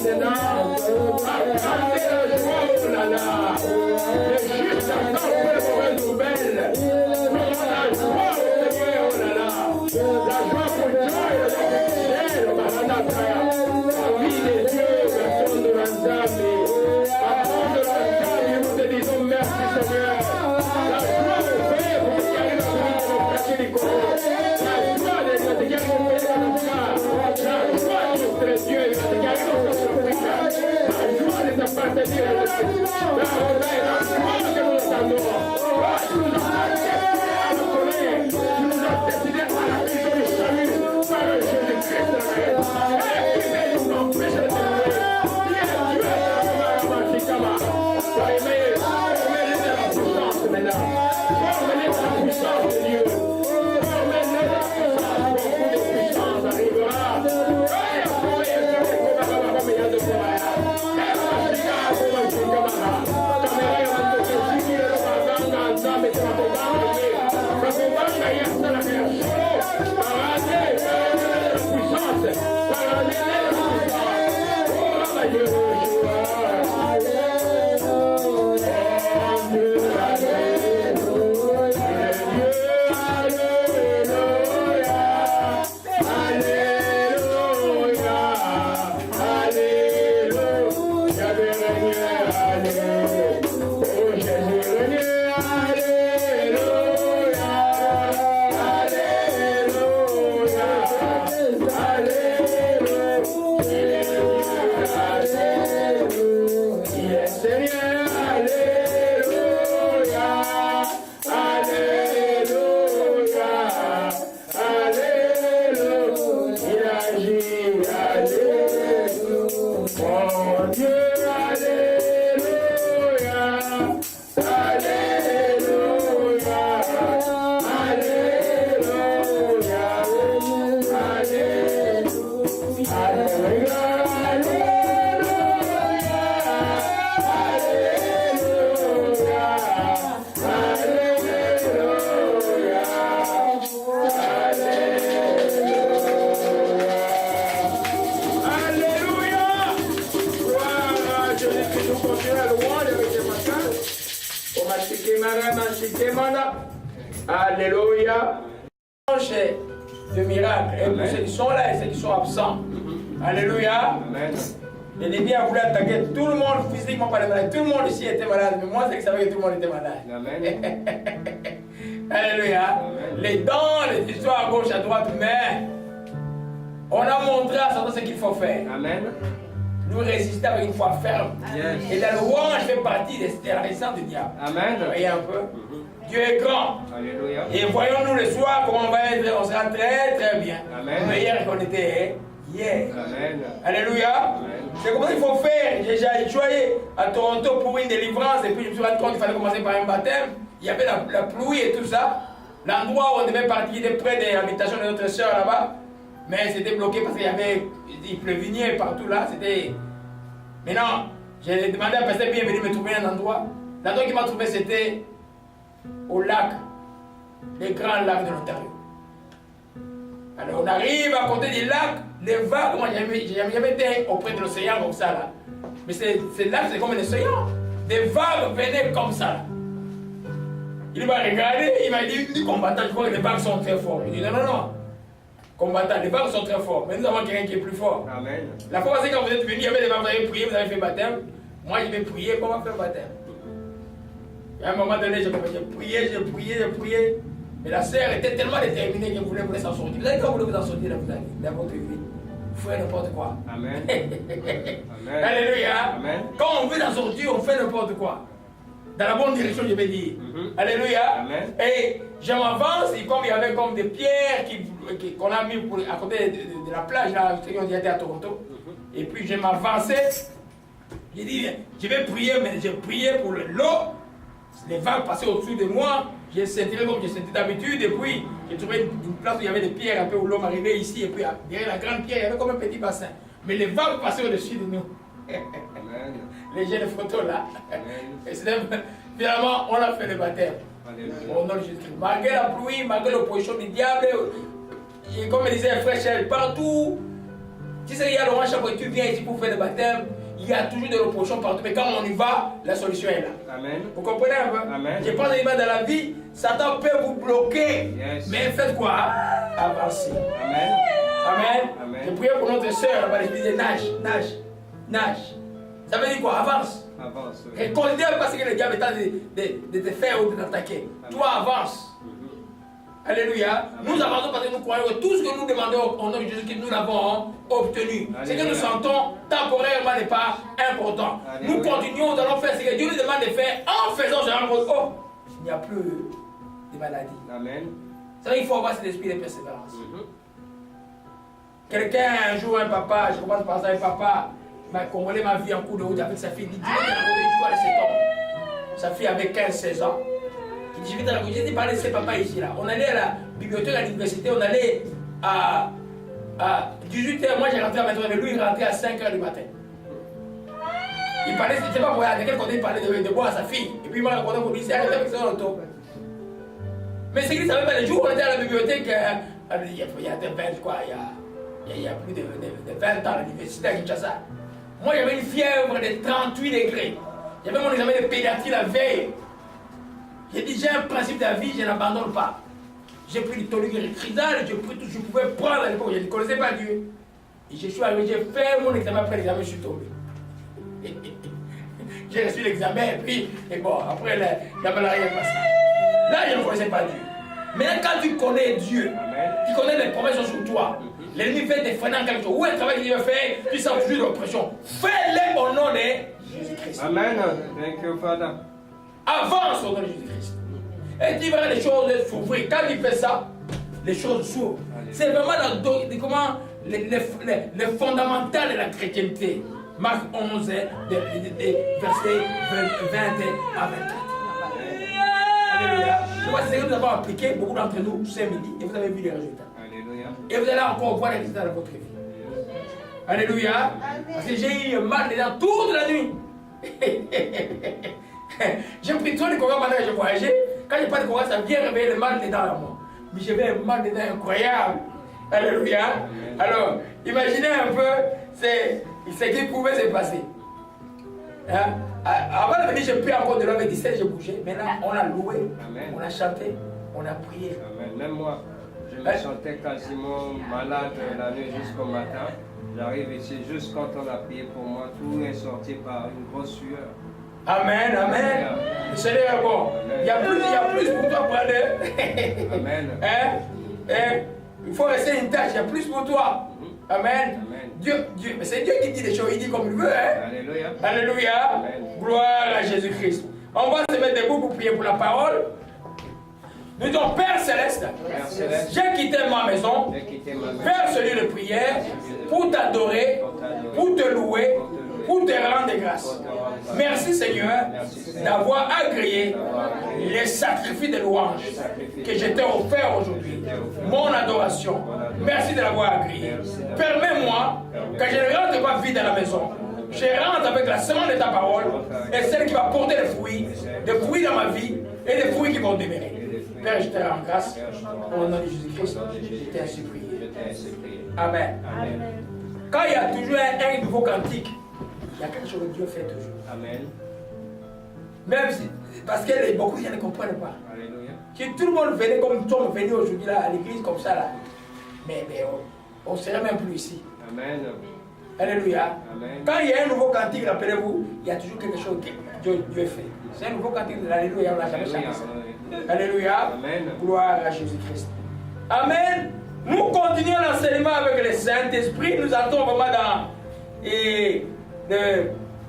maintenant. Accordez la joie, oh là là. Les justes attendent les mauvaises nouvelles. La joie, oh là là. La joie pour Dieu et le ciel, Maranatha. La vie de Dieu, personne de l'ensemble. Avant de l'ensemble, nous te disons merci, Seigneur. La joie de Dieu, pour que arrive à venir de nos frères du corps. La joie de Dieu, qui arrive à venir de nos frères. La joie de notre Dieu, qui arrive à venir de nos frères. La joie de t'appartenir à Dieu. La joie que nous attendons. Tu nous as acceptés à nos collègues. Tu nous as destinés à la prison du salut. Par le Jésus-Christ de Nazareth. Et qui veut nous empêcher de te louer. Qui est Dieu, sois aimé de la puissance maintenant. Sois aimé de la puissance de Dieu. Sois aimé de la puissance. Beaucoup de puissance arrivera. Alléluia. De miracles. Et pour ceux qui sont là et ceux qui sont absents. Alléluia. Amen. L'ennemi a voulu attaquer tout le monde physiquement par les malades. Tout le monde ici était malade. Mais moi, c'est que je savais que tout le monde était malade. Amen. Alléluia. Amen. Les dents, les histoires à gauche, à droite, mais on a montré à Satan ce qu'il faut faire. Amen. Nous résister avec une foi ferme. Yes. Et dans le louange fait partie des résistants du diable. Amen. Vous voyez un peu? Dieu est grand. Alléluia. Et voyons-nous le soir comment on va être. On sera très très bien. Amen. Meilleur qu'on était hier. Amen. Alléluia. Amen. C'est comme ça qu'il faut faire. J'ai joué à Toronto pour une délivrance et puis je me suis rendu compte qu'il fallait commencer par un baptême. Il y avait la pluie et tout ça. L'endroit où on devait partir était près de l'habitation de notre soeur là-bas. Mais c'était bloqué parce qu'il pleuvait partout là. C'était. Maintenant, j'ai demandé à pasteur bien venir me trouver un endroit. L'endroit qu'il m'a trouvé c'était au lac, les grands lacs de l'Ontario. Alors on arrive à côté des lacs, les vagues, moi j'ai jamais été auprès de l'océan comme ça là. Mais ces lacs c'est comme un océan. Des vagues venaient comme ça là. Il m'a regardé, il m'a dit combattant, je crois que les vagues sont très fortes. Je dis non, non, non. Combattant, les vagues sont très fortes, mais nous avons quelqu'un qui est plus fort. Amen. La fois c'est quand vous êtes venu, il y avait des vagues, vous avez prié, vous avez fait baptême. Moi je vais prier, comment faire baptême? Et à un moment donné, j'ai prié. Mais la sœur était tellement déterminée qu'elle voulait s'en sortir. Vous savez, quand vous voulez vous en sortir dans votre vie, vous faites n'importe quoi. Amen. Amen. Alléluia. Amen. Quand on veut s'en sortir, on fait n'importe quoi. Dans la bonne direction, je vais dire. Alléluia. Amen. Et je m'avance, et comme il y avait comme des pierres qu'on a mis à côté de la plage, là, on y était à Toronto. Et puis je m'avançais. J'ai dit, je vais prier, mais j'ai prié pour l'eau. Les vagues passaient au-dessus de moi. J'ai senti comme j'ai senti d'habitude. Et puis, j'ai trouvé une place où il y avait des pierres un peu où l'homme arrivait ici. Et puis, derrière la grande pierre, il y avait comme un petit bassin. Mais les vagues passaient au-dessus de nous. Amen. Les jeunes photos là. Amen. Et finalement, on a fait le baptême. Alléluia. Au nom de Jésus-Christ. Malgré la pluie, malgré l'opposition du diable, et comme disait un frère Chel, partout, Tu sais, il y a le chaque fois que tu viens ici pour faire le baptême, il y a toujours des reprochons partout. Mais quand on y va, la solution est là. Amen. Vous comprenez un peu? Amen. Je pense que dans la vie, Satan peut vous bloquer. Yes. Mais faites quoi? Avancez. Amen. Amen. Amen. Je prie pour notre soeur, elle va lui dire nage. Ça veut dire quoi? Avance. Avance. Oui. Et considère pas ce que le diable est en train de te faire ou de t'attaquer. Toi, avance. Alléluia. Amen. Nous avançons parce que nous croyons que tout ce que nous demandons au nom de Jésus-Christ, nous l'avons obtenu. Ce que nous sentons temporairement n'est pas important. Alléluia. Nous continuons, nous allons faire ce que Dieu nous demande de faire. En faisant ce oh, il n'y a plus de maladie. Amen. C'est vrai qu'il faut avoir cet esprit de persévérance. Quelqu'un, un jour, un papa, je commence par ça, un papa, m'a congolais ma vie en cours de route avec sa fille. Il dit, je vais te raconter l'histoire de cet homme. Sa fille avait 15-16 ans. Il dit, je vais te raconter, j'ai parlé de ses papas ici, là. On allait à la bibliothèque à l'université, on allait à 18h, moi j'ai rentré à 20h, mais lui il rentrait à 5h du matin. Il parlait, je ne sais pas pourquoi, de quel côté il parlait de boire à sa fille. Et puis il m'a raconté pour lui, c'est arrêté avec son auto. Mais c'est qu'il ne savait pas, les jours où on était à la bibliothèque, il y a plus de 20 ans à l'université à Kinshasa. Moi j'avais une fièvre de 38 degrés. J'avais mon examen de pédiatrie la veille. J'ai dit, j'ai un principe de la vie, je n'abandonne pas. J'ai pris du toléricrisal, j'ai pris tout ce que je pouvais prendre à l'époque, je ne connaissais pas Dieu. Et je suis arrivé, j'ai fait mon examen, après l'examen, je suis tombé. J'ai reçu l'examen, et puis, après, la maladie est passée. Là, je ne connaissais pas Dieu. Maintenant, quand tu connais Dieu, tu connais les promesses sur toi, l'ennemi fait des freins en quelque chose. Où est le travail que Dieu fait? Tu sens toujours de l'oppression. Fais-le au nom de Jésus-Christ. Amen. Thank you, Father. Avance au nom de Jésus-Christ. Et tu verras les choses s'ouvrir. Quand il fait ça, les choses s'ouvrent. C'est vraiment les fondamentales de la chrétienté. Marc 11, versets 20 à 24. Alléluia. Je vois ce que nous avons appliqué, beaucoup d'entre nous, ce midi, et vous avez vu les résultats. Alléluia. Et vous allez encore voir les résultats de votre vie. Alléluia. Parce que j'ai eu mal dedans toute la nuit. J'ai pris trop de coca pendant que je voyageais. Quand je pas de coca, ça vient réveiller le mal dedans à moi. Mais j'avais un mal dedans incroyable. Alléluia. Alors, imaginez un peu ce qui pouvait se passer. Hein? Avant de venir, j'ai pris encore de l'homme 17, j'ai bougé. Maintenant, on a loué, Amen. on a chanté, on a prié. Amen. Même moi, je me sentais quasiment malade la nuit jusqu'au matin. J'arrive ici, juste quand on a prié pour moi, tout est sorti par une grosse sueur. Amen, amen. Le Seigneur est bon. Il y a plus pour toi, brother. Amen. Hein? Il faut rester une tâche, il y a plus pour toi. Amen. Amen. Dieu, c'est Dieu qui dit les choses, il dit comme il veut. Hein? Alléluia. Alléluia. Amen. Gloire à Jésus-Christ. On va se mettre debout pour prier pour la parole. Nous disons, Père Céleste, j'ai quitté ma maison vers celui de prière pour t'adorer, pour te louer, pour te rendre grâce. Merci Seigneur d'avoir agréé les sacrifices de louange que je t'ai offert aujourd'hui. Mon adoration. Merci de l'avoir agréé. Permets-moi que je ne rentre pas vide à la maison. Je rentre avec la semence de ta parole et celle qui va porter des fruits dans ma vie et des fruits qui vont demeurer. Père, je te rends grâce au nom de Jésus-Christ. Je t'ai ainsi prié. Amen. Amen. Quand il y a toujours un nouveau cantique, il y a quelque chose que Dieu fait toujours. Amen. Même si, parce que beaucoup de gens ne comprennent pas. Alléluia. Si tout le monde venait comme nous sommes venus aujourd'hui là, à l'église comme ça, là, mais on ne serait même plus ici. Amen. Alléluia. Amen. Quand il y a un nouveau cantique, rappelez-vous, il y a toujours quelque chose que Dieu fait. C'est un nouveau cantique de l'Alléluia, on n'a jamais chanté ça. Alléluia. Amen. Gloire à Jésus-Christ. Amen. Nous continuons l'enseignement avec le Saint-Esprit. Nous entrons vraiment dans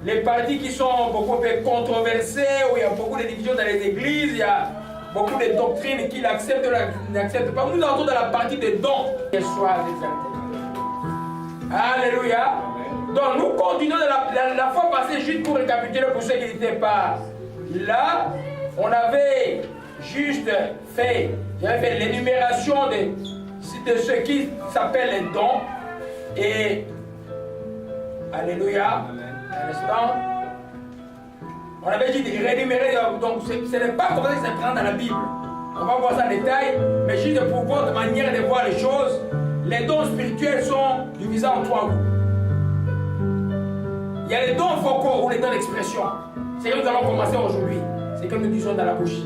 les parties qui sont beaucoup plus controversées, où il y a beaucoup de divisions dans les églises, il y a beaucoup de doctrines qui l'acceptent ou n'acceptent pas. Nous entrons dans la partie des dons et soir des Alléluia. Amen. Donc nous continuons la fois passée, juste pour récapituler pour ceux qui n'étaient pas là, on avait juste fait, j'avais fait l'énumération de ce qui s'appelle les dons. Et Alléluia. Un instant. On avait dit de rémunérer, donc ce n'est pas comme ça que c'est présent dans la Bible. On va voir ça en détail, mais juste pour votre manière de voir les choses, les dons spirituels sont divisés en trois groupes. Il y a les dons vocaux ou les dons d'expression. C'est ce que nous allons commencer aujourd'hui. C'est que nous disons dans la bouche.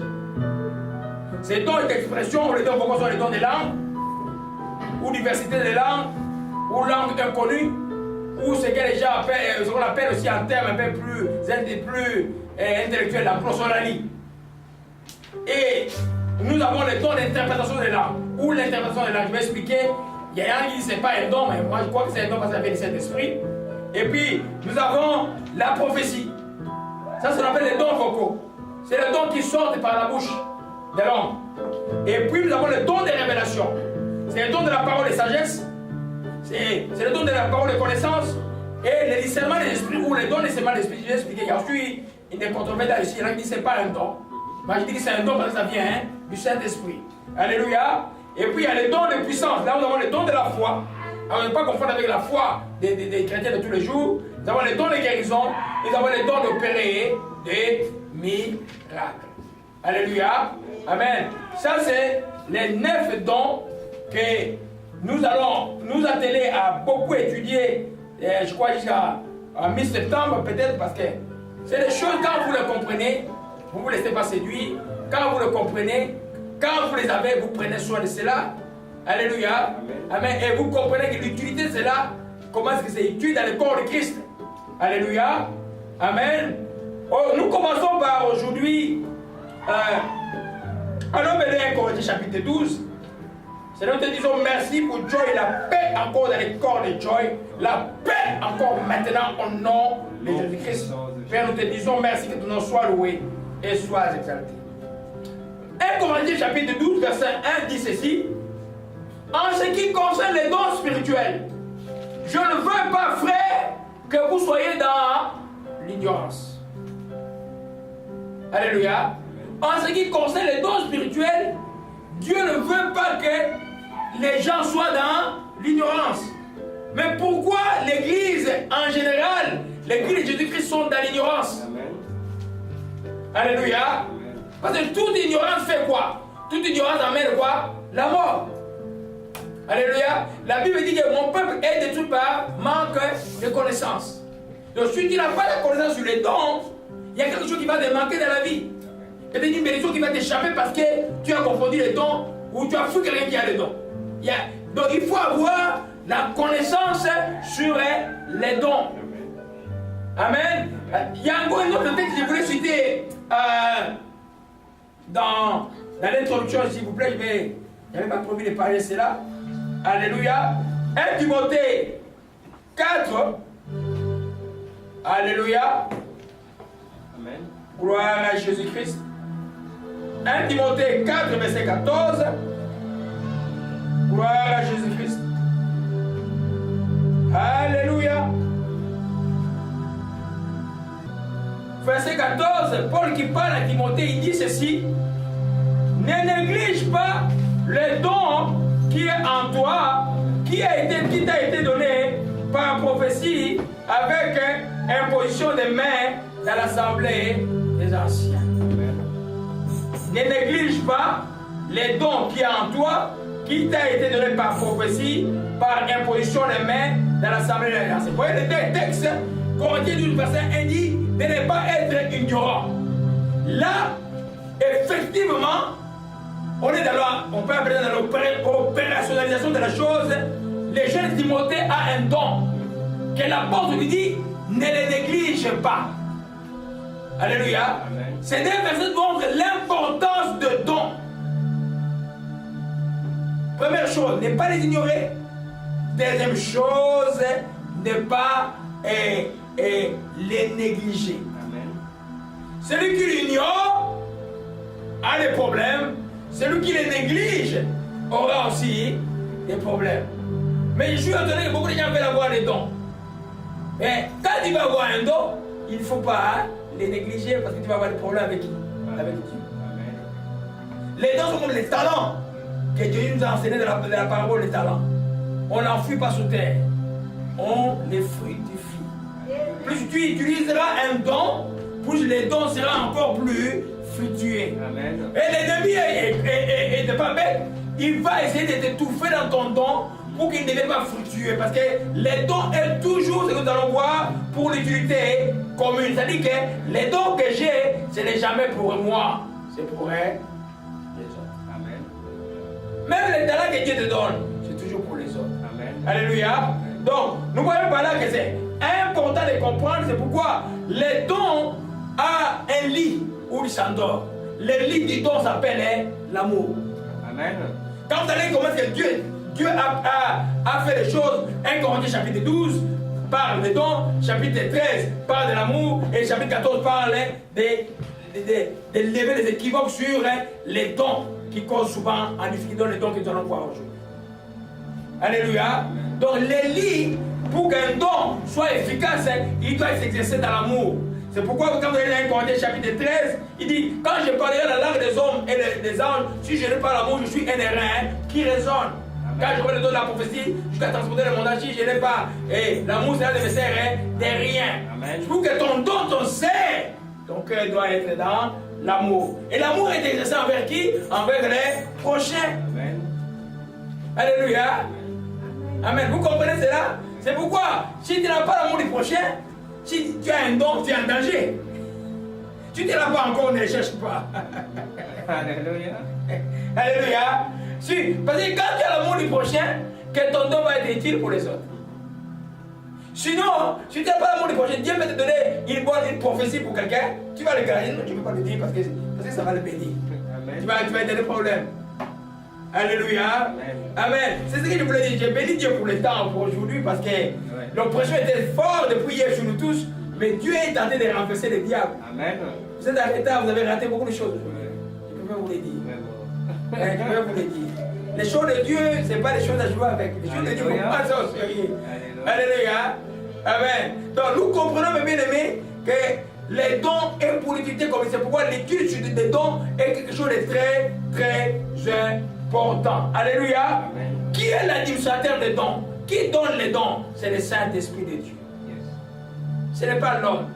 Ces dons d'expression ou les dons vocaux sont les dons des langues, ou diversité des langues, ou langues inconnues, ou ce que les gens appellent, ce qu'on appelle aussi en termes un peu plus intellectuels, la prosodanie. Et nous avons les dons d'interprétation des langues, ou l'interprétation des langues. Je vais expliquer. Il y a un qui dit que ce n'est pas un don, mais moi je crois que c'est un don parce que ça vient du Saint-Esprit. Et puis, nous avons la prophétie. Ça, c'est ce qu'on appelle les dons vocaux. C'est les dons qui sortent par la bouche de l'homme. Et puis, nous avons le don des révélations. C'est le don de la parole de sagesse. C'est le don de la parole de connaissance. Et le discernement des esprits, ou les dons de discernement des esprits. Je vais expliquer. Il y a aussi une controverse ici. Il y en a qui disent que ce n'est pas un don. Moi, je dis que c'est un don parce que ça vient du Saint-Esprit. Alléluia. Et puis, il y a les dons de puissance. Là, nous avons les dons de la foi. Alors, on ne peut pas confondre avec la foi des chrétiens de tous les jours. Nous avons les dons de guérison. Nous avons les dons d'opérer des miracles. Alléluia. Amen. Ça, c'est les 9 dons que nous allons nous atteler à beaucoup étudier, je crois, jusqu'à mi-septembre, peut-être, parce que c'est des choses, quand vous les comprenez, vous ne vous laissez pas séduire. Quand vous le comprenez, quand vous les avez, vous prenez soin de cela. Alléluia. Amen. Et vous comprenez que l'utilité de cela, comment est-ce que c'est utile dans le corps de Christ. Alléluia. Amen. Oh, nous commençons par aujourd'hui, alors, 1 Corinthiens chapitre 12. C'est là où nous te disons merci pour Joy, la paix encore dans les corps de Joy, la paix encore maintenant au nom de Jésus-Christ. Père, nous te disons merci que ton nom soit loué et soit exalté. 1 Corinthiens chapitre 12, verset 1 dit ceci. En ce qui concerne les dons spirituels, je ne veux pas, frère, que vous soyez dans l'ignorance. Alléluia. En ce qui concerne les dons spirituels, Dieu ne veut pas que les gens soient dans l'ignorance. Mais pourquoi l'Église en général, l'Église de Jésus-Christ sont dans l'ignorance? Alléluia. Parce que toute ignorance fait quoi? Toute ignorance amène quoi? La mort. Alléluia. La Bible dit que mon peuple est détruit par manque de connaissance. Donc si tu n'as pas de connaissance sur les dons, il y a quelque chose qui va te manquer dans la vie. Peut-être une bénédiction qui va t'échapper parce que tu as confondu les dons ou tu as fui quelqu'un qui a les dons. Donc il faut avoir la connaissance sur les dons. Amen. Il y a encore un autre texte que je voulais citer dans l'introduction, s'il vous plaît. Je n'avais pas prévu de parler de cela. Alléluia. 1 Timothée 4. Alléluia. Amen. Gloire à Jésus-Christ. 1 Timothée 4, verset 14. Gloire à Jésus-Christ. Alléluia. Verset 14, Paul qui parle à Timothée, il dit ceci. Ne néglige pas le don qui est en toi, qui t'a été donné par prophétie avec imposition des mains dans l'assemblée des anciens. Ne néglige pas les dons qui est en toi, qui t'a été donné par prophétie, par imposition des mains dans l'assemblée des anciens. Vous voyez le texte, Corinthiens 12, verset 1 dit de ne pas être ignorant. Là, effectivement, on est on peut appeler dans l'opérationnalisation de la chose. Les jeunes de Timothée a un don que l'apôtre lui dit ne les néglige pas. Alléluia. Ces deux versets montrent l'importance de dons. Première chose, ne pas les ignorer. Deuxième chose, ne pas les négliger. Amen. Celui qui l'ignore a des problèmes. Celui qui les néglige aura aussi des problèmes. Mais je suis étonné que beaucoup de gens veulent avoir des dons. Mais quand tu vas avoir un don, il ne faut pas les négliger parce que tu vas avoir des problèmes avec qui? Avec Dieu. Les dons sont comme les talents que Dieu nous a enseignés dans la parabole des talents. On n'enfuit pas sous terre. On les fructifie. Plus tu utiliseras un don, plus les dons seront encore plus fructueux. Amen. Et l'ennemi est pas bête. Il va essayer de t'étouffer dans ton don pour qu'ils ne deviennent pas fructueux. Parce que les dons est toujours ce que nous allons voir pour l'utilité commune. C'est-à-dire que les dons que j'ai, ce n'est jamais pour moi, c'est pour les autres. Amen. Même les talents que Dieu te donne, c'est toujours pour les autres. Amen. Alléluia. Donc, nous voyons par là que c'est important de comprendre, c'est pourquoi les dons ont un lit où ils s'endorment. Le lit du don s'appelle l'amour. Amen. Quand vous allez commencer que Dieu a fait les choses, 1 Corinthiens chapitre 12 parle des dons, chapitre 13 parle de l'amour, et chapitre 14 parle de lever les équivoques sur les dons qui causent souvent en difficulté, les dons que nous allons voir aujourd'hui. Alléluia. Donc les lits, pour qu'un don soit efficace, il doit s'exercer dans l'amour. C'est pourquoi quand vous allez dans 1 Corinthiens chapitre 13, il dit, quand je parlerai la langue des hommes et des anges, si je n'ai pas l'amour, je suis un airain qui résonne. Quand je vois le don de la prophétie, jusqu'à transporter le monde, si je n'ai pas l'amour, c'est un de mes serres de rien. Pour que ton don, ton serre, ton cœur doit être dans l'amour. Et l'amour est exercé envers qui? Envers les prochains. Amen. Alléluia. Amen. Vous comprenez cela? C'est pourquoi, si tu n'as pas l'amour du prochain, si tu as un don, tu es en danger. Si tu ne l'as pas encore, ne le cherche pas. Alléluia. Alléluia. Parce que quand tu as l'amour du prochain, que ton don va être utile pour les autres. Sinon, si tu n'as pas l'amour du prochain, Dieu peut te donner une prophétie pour quelqu'un, tu vas le garder, non, tu ne peux pas le dire parce que ça va le bénir. Tu vas être des problèmes. Alléluia. Amen. Amen. C'est ce que je voulais dire. J'ai béni Dieu pour le temps, pour aujourd'hui, parce que l'oppression était forte depuis hier sur nous tous, mais Dieu est tenté de renverser le diable. Amen. Vous êtes en retard, vous avez raté beaucoup de choses. Je peux vous les dire. Je peux vous les dire. Les choses de Dieu, ce n'est pas des choses à jouer avec. Les choses de Dieu, il ne faut pas ça au sérieux. Alléluia. Amen. Donc nous comprenons, mes bien-aimés, que les dons et pour l'utilité comme c'est pourquoi l'étude des dons est quelque chose de très, très important. Alléluia. Amen. Qui est l'administrateur des dons? Qui donne les dons? C'est le Saint-Esprit de Dieu. Yes. Ce n'est pas l'homme.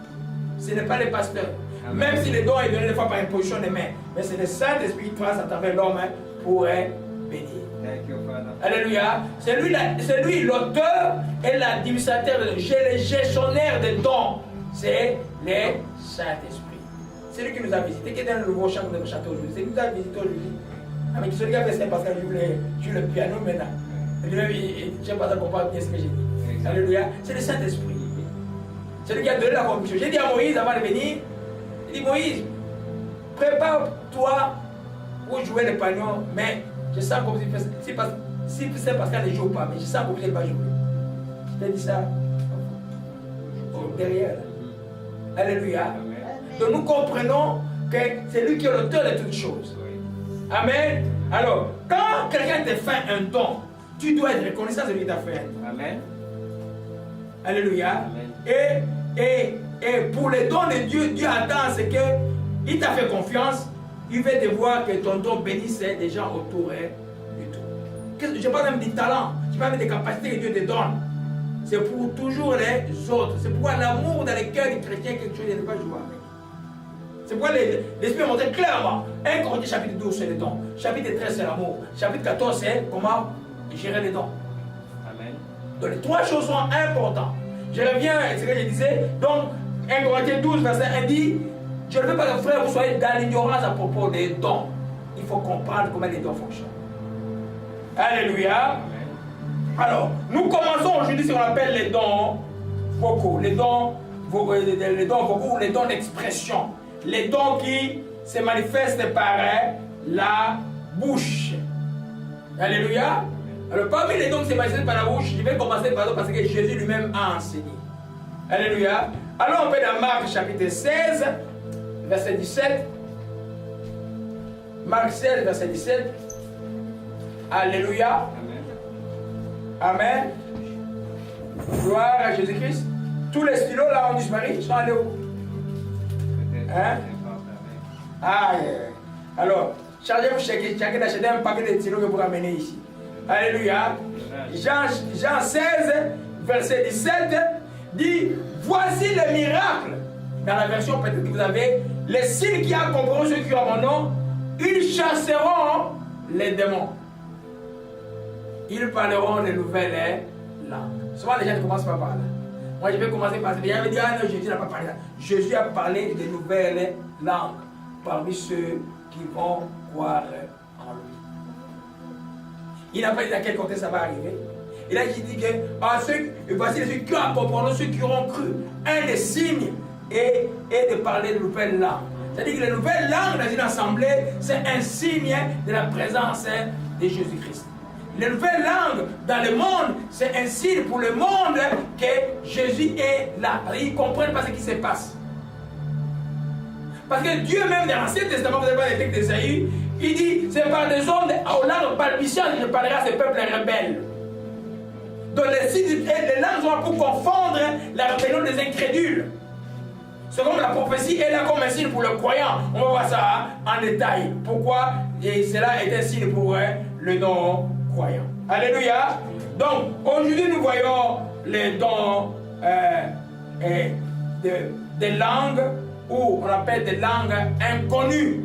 Ce n'est pas les pasteurs. Amen. Même si les dons est donné des fois par imposition des mains. Mais c'est le Saint-Esprit qui passe à travers l'homme pour bénir. Thank you, Father. Alléluia. C'est lui l'auteur et l'administrateur. Le gestionnaire des dons. C'est le Saint-Esprit. C'est lui qui nous a visité. Qui est dans le nouveau chant que nous avons chanté aujourd'hui. C'est lui qui nous a visité aujourd'hui. Ah, mais celui qui a fait ça parce qu'il joue le piano maintenant. Lui-même, je ne sais pas si on comprend bien ce que j'ai dit. Alléluia. C'est le Saint-Esprit. C'est lui qui a donné la commission. J'ai dit à Moïse avant de venir, il dit Moïse, prépare-toi pour jouer le piano, mais je sens comme si c'est parce qu'elle ne joue pas, mais je sens comme si elle ne va jouer. Je t'ai dit ça derrière. Alléluia. Donc nous comprenons que c'est lui qui est l'auteur de toutes choses. Amen. Alors, quand quelqu'un te fait un don, tu dois être reconnaissant de ce qu'il t'a fait. Amen. Alléluia. Amen. Et pour les dons de Dieu, Dieu attend ce qu'il t'a fait confiance. Il veut te voir que ton don bénisse les gens autour du tout. Je parle même du talent, je parle même des capacités que Dieu te donne. C'est pour toujours les autres. C'est pourquoi l'amour dans les cœurs des chrétiens est quelque chose de ne pas jouer avec. C'est pourquoi l'Esprit a montré clairement. 1 Corinthiens chapitre 12 c'est les dons. Chapitre 13 c'est l'amour. Chapitre 14 c'est comment gérer les dons. Amen. Donc les trois choses sont importantes. Je reviens à ce que je disais. Donc 1 Corinthiens 12 verset 1 dit, je ne veux pas que frères vous soyez dans l'ignorance à propos des dons. Il faut comprendre comment les dons fonctionnent. Alléluia. Amen. Alors, nous commençons aujourd'hui ce qu'on appelle les dons vocaux. Les dons vocaux ou les dons d'expression. Les dons qui se manifestent par la bouche. Alléluia. Alors parmi les dons qui se manifestent par la bouche, je vais commencer par parce que Jésus lui-même a enseigné. Alléluia. Alors on peut dans Marc chapitre 16, verset 17. Marc 16, verset 17. Alléluia. Amen. Gloire à Jésus-Christ. Tous les stylos là ont disparu, ils sont allés où? Hein? Ah, alors, chargez-vous chacun d'acheter un paquet de stylos que vous ramenez ici. Alléluia. Jean 16, verset 17 dit, voici le miracle. Dans la version peut-être que vous avez, les signes qui accompagneront ceux qui ont mon nom, ils chasseront les démons. ils parleront de nouvelles langues. Souvent les gens ne commencent pas par là. Moi je vais commencer par ça. Les gens me disent, ah non, Jésus n'a pas parlé là. Jésus a parlé de nouvelles langues parmi ceux qui vont croire en lui. Il n'a pas dit à quel côté ça va arriver. Il a dit que voici ceux qui comprendront, ceux qui auront cru. Un des signes est de parler de nouvelles langues. C'est-à-dire que les nouvelles langues dans une assemblée, c'est un signe de la présence de Jésus-Christ. Les nouvelles langues dans le monde, c'est un signe pour le monde que Jésus est là. Ils ne comprennent pas ce qui se passe. Parce que Dieu même dans l'Ancien Testament, vous avez pas les textes d'Ésaïe, il dit, c'est par des hommes aux langues balbutiantes que je parlerai à ces peuples rebelles. Donc les langues sont pour confondre la rébellion des incrédules. C'est comme la prophétie est là comme un signe pour le croyant. On va voir ça en détail. Pourquoi cela est un signe pour le non-croyant. Alléluia. Donc aujourd'hui nous voyons les dons des langues, ou on appelle des langues inconnues.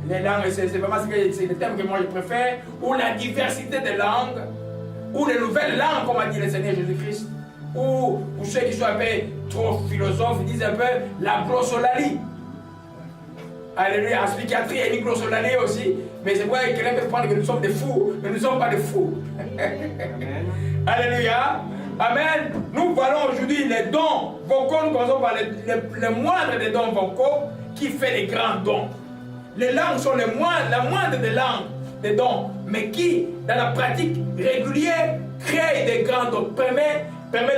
Les langues, c'est vraiment le thème que moi je préfère, ou la diversité des langues, ou les nouvelles langues, comme a dit le Seigneur Jésus-Christ, ou pour ceux qui sont un peu trop philosophes, ils disent un peu la glossolalie. Alléluia, en psychiatrie, il y a une glossolalie aussi, mais c'est vrai que quelqu'un peut prendre que nous sommes des fous, mais nous ne sommes pas des fous. Alléluia. Amen. Nous voyons aujourd'hui les dons vocaux, nous commençons par les moindres des dons vocaux qui fait les grands dons. Les langues sont la moindre des langues, des dons, mais qui, dans la pratique régulière, crée des grands dons, permet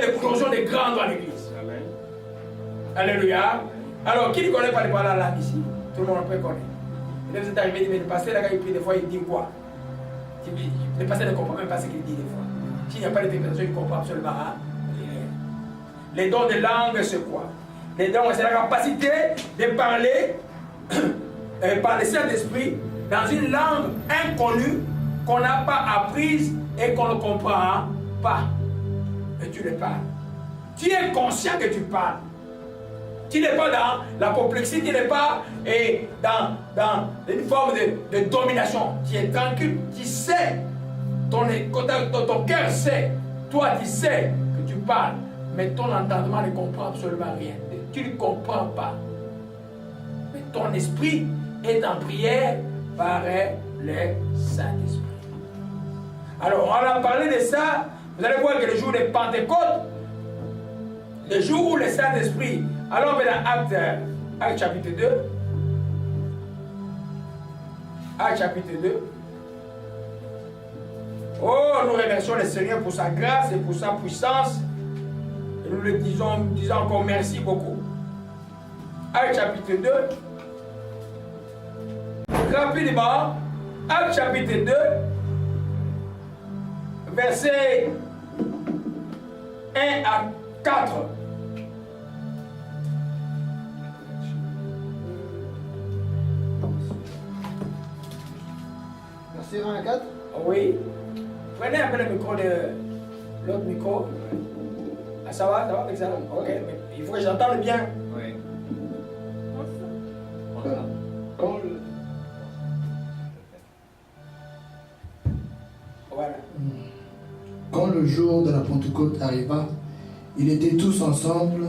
l'éclosion des grands dons à l'église. Amen. Alléluia. Alors, qui ne connaît pas les paroles de la langue ici? Tout le monde peut connaître. Et là, vous êtes arrivé, il dit, mais le pasteur, là, quand il prie des fois, il dit quoi? Le pasteur ne comprend même pas ce qu'il dit des fois. S'il n'y a pas d'interprétation, il ne comprend absolument rien. Les dons de langue, c'est quoi? Les dons, c'est la capacité de parler par le Saint-Esprit dans une langue inconnue qu'on n'a pas apprise et qu'on ne comprend pas. Mais tu le parles. Tu es conscient que tu parles. Tu n'es pas dans l'apoplexie, tu n'es pas dans une forme de domination. Tu es tranquille, tu sais. Ton cœur sait, toi tu sais que tu parles, mais ton entendement ne comprend absolument rien. Tu ne comprends pas. Mais ton esprit est en prière par le Saint-Esprit. Alors, on a parlé de ça. Vous allez voir que le jour de Pentecôte, le jour où le Saint-Esprit, allons dans Actes chapitre 2. Actes chapitre 2. Oh, nous remercions le Seigneur pour sa grâce et pour sa puissance. Et nous le disons encore merci beaucoup. Actes chapitre 2. Rapidement, Actes chapitre 2, versets 1 à 4. Verset 1 à 4. Oui. Prenez un peu le micro de l'autre micro. Ah, ça va avec ça? Ok, mais il faut que j'entende bien. Oui. Voilà. Quand le jour de la Pentecôte arriva, ils étaient tous ensemble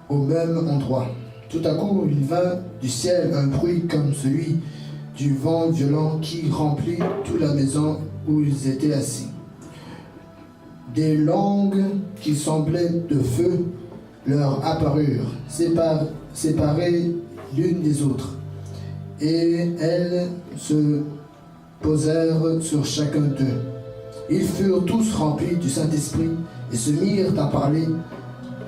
au même endroit. Tout à coup, il vint du ciel un bruit comme celui du vent violent qui remplit toute la maison où ils étaient assis. Des langues qui semblaient de feu leur apparurent, séparées l'une des autres, et elles se posèrent sur chacun d'eux. Ils furent tous remplis du Saint-Esprit et se mirent à parler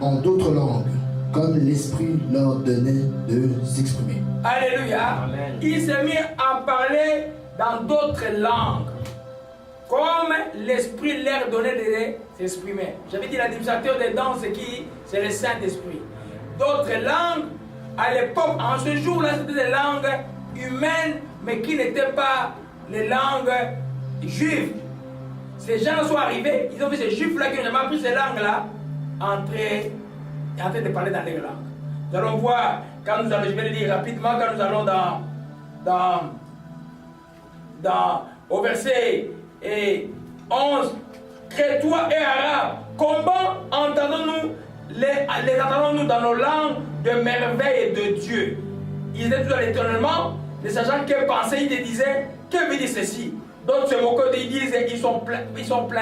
en d'autres langues, comme l'Esprit leur donnait de s'exprimer. Alléluia. Amen. Ils se mirent à parler dans d'autres langues, comme l'Esprit leur donnait de s'exprimer. J'avais dit l'administrateur des dons, c'est qui? C'est le Saint-Esprit. D'autres langues, à l'époque, en ce jour-là, c'était des langues humaines, mais qui n'étaient pas les langues juives. Ces gens sont arrivés, ils ont vu ces juifs-là qui ont jamais appris ces langues-là, en train de parler dans les langues. Nous allons voir, quand nous allons, je vais le dire rapidement, quand nous allons au verset 11. Crétois et Arabes, comment entendons-nous les entendons-nous dans nos langues de merveille de Dieu? Ils étaient tous dans l'étonnement, les sachant que pensaient, ils te disaient, que veut dire ceci? D'autres se moquaient, ils disent, ils sont pleins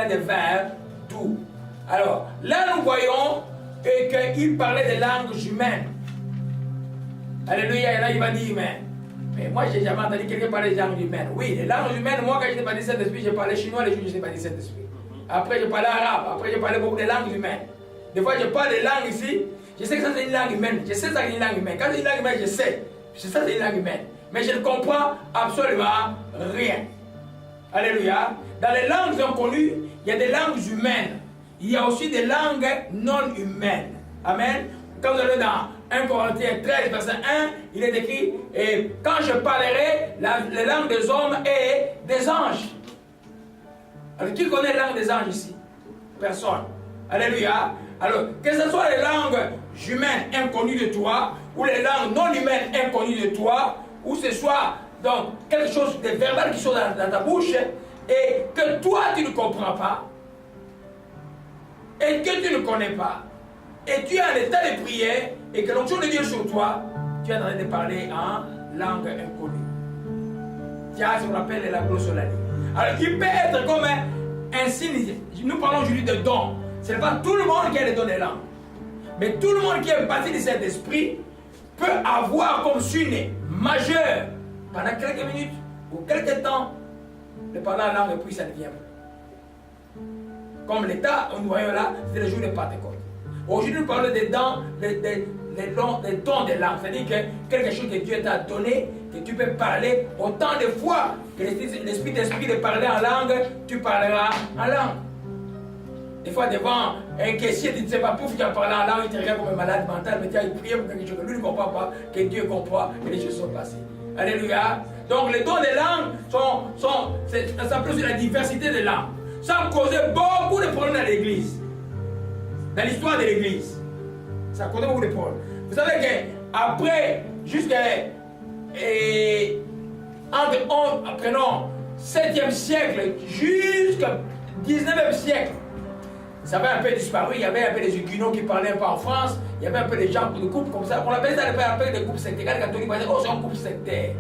de vin, tout. Alors, là nous voyons qu'il parlait des langues humaines. Alléluia, et là il va dire, mais moi j'ai jamais entendu quelqu'un parler des langues humaines. Oui, les langues humaines, moi quand j'étais pas dit Saint-Esprit, j'ai parlé chinois, les jours je n'ai pas dit Saint-Esprit. Après, je parlais arabe. Après, je parlais beaucoup de langues humaines. Des fois, je parle des langues ici. Je sais que ça, c'est une langue humaine. Je sais que c'est une langue humaine. Quand c'est une langue humaine, je sais. Je sais que ça, c'est une langue humaine. Mais je ne comprends absolument rien. Alléluia. Dans les langues inconnues, il y a des langues humaines. Il y a aussi des langues non humaines. Amen. Quand vous allez dans 1 Corinthiens 13, verset 1, il est écrit, et quand je parlerai les langues des hommes et des anges. Alors, qui connaît la langue des anges ici? Personne. Alléluia. Alors, que ce soit les langues humaines inconnues de toi, ou les langues non humaines inconnues de toi, ou ce soit donc quelque chose de verbal qui sont dans ta bouche, et que toi tu ne comprends pas, et que tu ne connais pas, et tu es en état de prière, et que l'onction de Dieu sur toi, tu es en train de parler en langue inconnue. Tiens, ce qu'on appelle la glossolanie. Alors, il peut être comme un signe. Nous parlons aujourd'hui de dons. Ce n'est pas tout le monde qui a les dons des langues. Mais tout le monde qui est bâti de cet esprit peut avoir comme signe majeur, pendant quelques minutes ou quelques temps, de parler en langue, et puis ça ne vient plus. Comme l'état, nous voyons là, c'est le jour de Pentecôte. Aujourd'hui, nous parlons des dons, des dons des langues. C'est-à-dire que quelque chose que Dieu t'a donné, que tu peux parler autant de fois que l'esprit d'esprit de parler en langue, tu parleras en langue. Des fois, devant un caissier, tu ne sais pas, pouf, tu as parlé en langue, il te regarde comme un malade mental, mais tu as prié pour quelque chose que lui ne comprend pas, que Dieu comprend, et les choses sont passées. Alléluia. Donc, les dons des langues ça s'appelle sur la diversité des langues. Ça a causé beaucoup de problèmes dans l'église. Dans l'histoire de l'église. Ça a causé beaucoup de problèmes. Vous savez qu'après, jusqu'à prenons 7e siècle jusqu'au 19e siècle, ça avait un peu disparu. Il y avait un peu des Huguenots qui parlaient un peu en France. Il y avait un peu des gens de groupes comme ça. On appelait ça un peu des groupes sectaires. Les catholiques disaient, oh, c'est un groupe sectaire.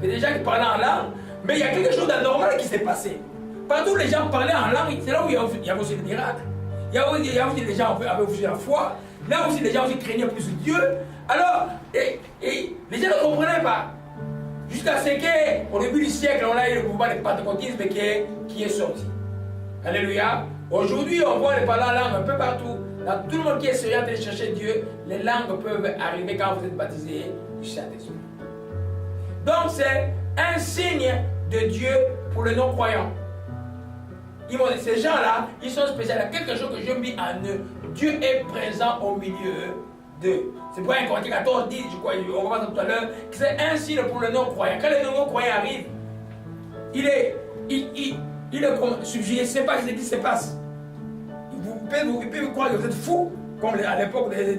Il y a des gens qui parlaient en langue, mais il y a quelque chose d'anormal qui s'est passé. Partout où les gens parlaient en langue, c'est là où il y avait aussi des miracles. Il y a aussi des gens qui avaient aussi la foi. Là aussi, les gens aussi craignaient plus Dieu. Alors, et les gens ne comprenaient pas. Jusqu'à ce qu'au début du siècle, on a eu le mouvement de pentecôtisme qui est sorti. Alléluia. Aujourd'hui, on voit les parler en langue un peu partout. Dans tout le monde qui est sérieux en train de chercher Dieu, les langues peuvent arriver quand vous êtes baptisé du Saint-Esprit. Donc, c'est un signe de Dieu pour les non-croyants. Ces gens-là, ils sont spéciaux. Il y a quelque chose que je mis en eux. Dieu est présent au milieu d'eux. C'est pour 1 Corinthiens 14 dit, je crois, on va voir ça tout à l'heure, que c'est un signe pour le non-croyant. Quand les non-croyants arrivent, il est comme subjugué, il ne sait pas ce qui se passe. Vous pouvez croire que vous êtes fou, comme à l'époque du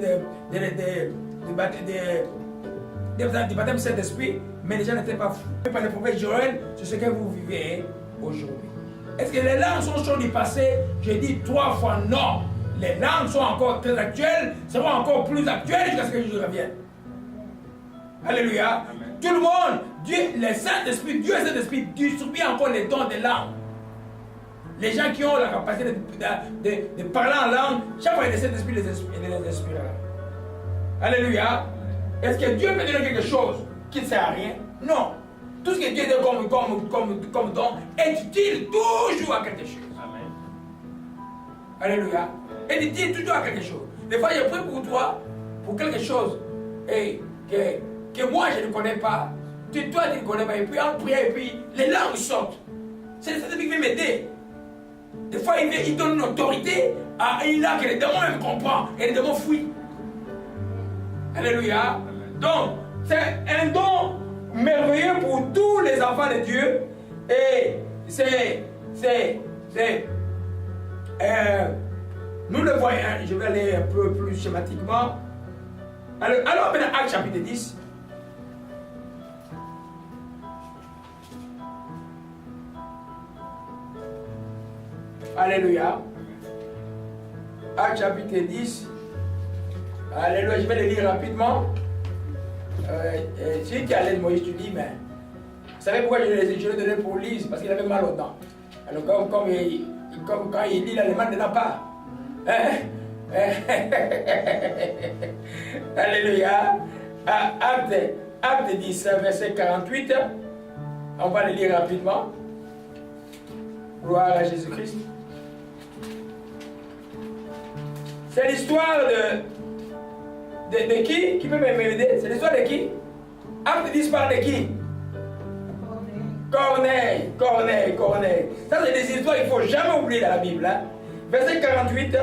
baptême Saint-Esprit, mais les gens n'étaient pas fous. Par le prophète Joël, c'est ce que vous vivez aujourd'hui. Est-ce que les langues sont choses du passé? Je dis 3 fois non. Les langues sont encore très actuelles, seront encore plus actuelles jusqu'à ce que Jésus revienne. Alléluia. Amen. Tout le monde, Dieu, le Saint-Esprit, Dieu et Saint-Esprit distribuent encore les dons des langues. Les gens qui ont la capacité de parler en langue, chaque fois que le Saint-Esprit les inspirera. Alléluia. Est-ce que Dieu peut donner quelque chose qui ne sert à rien? Non. Tout ce que Dieu donne comme don est utile toujours à quelque chose. Amen. Alléluia. Est utile toujours à quelque chose. Des fois, je prie pour toi, pour quelque chose et que moi je ne connais pas. Toi, tu ne connais pas. Et puis, en priant, et puis, les langues sortent. C'est le Saint-Esprit qui veut m'aider. Des fois, il donne une autorité à une langue que les démons même comprennent et les démons fuient. Alléluia. Donc, c'est un don merveilleux pour tous les enfants de Dieu. Et nous le voyons, je vais aller un peu plus schématiquement. Alors maintenant, Actes chapitre 10. Alléluia. Acte chapitre 10. Alléluia, je vais le lire rapidement. Si tu allais de Moïse, tu dis, mais vous savez pourquoi je le donnais pour lire? Parce qu'il avait mal aux dents. Alors, comme quand il lit, il a les mains de la part. Alléluia. Acte 10, verset 48. On va le lire rapidement. Gloire à Jésus-Christ. C'est l'histoire de qui? Qui peut m'aider? C'est l'histoire de qui? Acte 10 parle de qui? Corneille. Ça, c'est des histoires qu'il ne faut jamais oublier dans la Bible. Hein? Verset 48.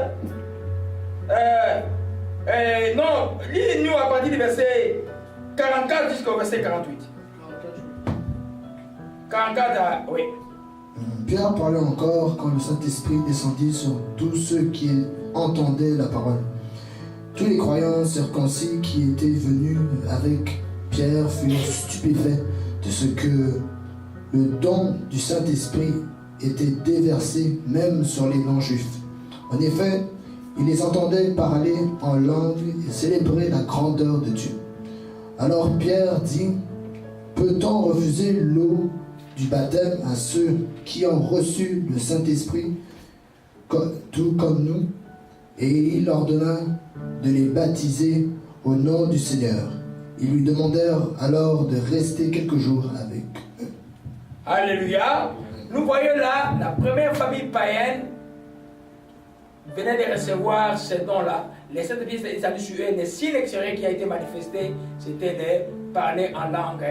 Non, lis-nous à partir du verset 44 jusqu'au verset 48. 44, oui. Pierre parlait encore quand le Saint-Esprit descendit sur tous ceux qui entendaient la parole. Tous les croyants circoncis qui étaient venus avec Pierre furent stupéfaits de ce que le don du Saint-Esprit était déversé même sur les non-juifs. En effet, ils les entendaient parler en langue et célébrer la grandeur de Dieu. Alors Pierre dit, peut-on refuser l'eau du baptême à ceux qui ont reçu le Saint-Esprit tout comme nous? Et il ordonna de les baptiser au nom du Seigneur. Ils lui demandèrent alors de rester quelques jours avec eux. Alléluia. Nous voyons là la première famille païenne venait de recevoir ces dons-là. Les sept églises établies sur eux, les signes extérieurs qui a été manifestés, c'était de parler en langue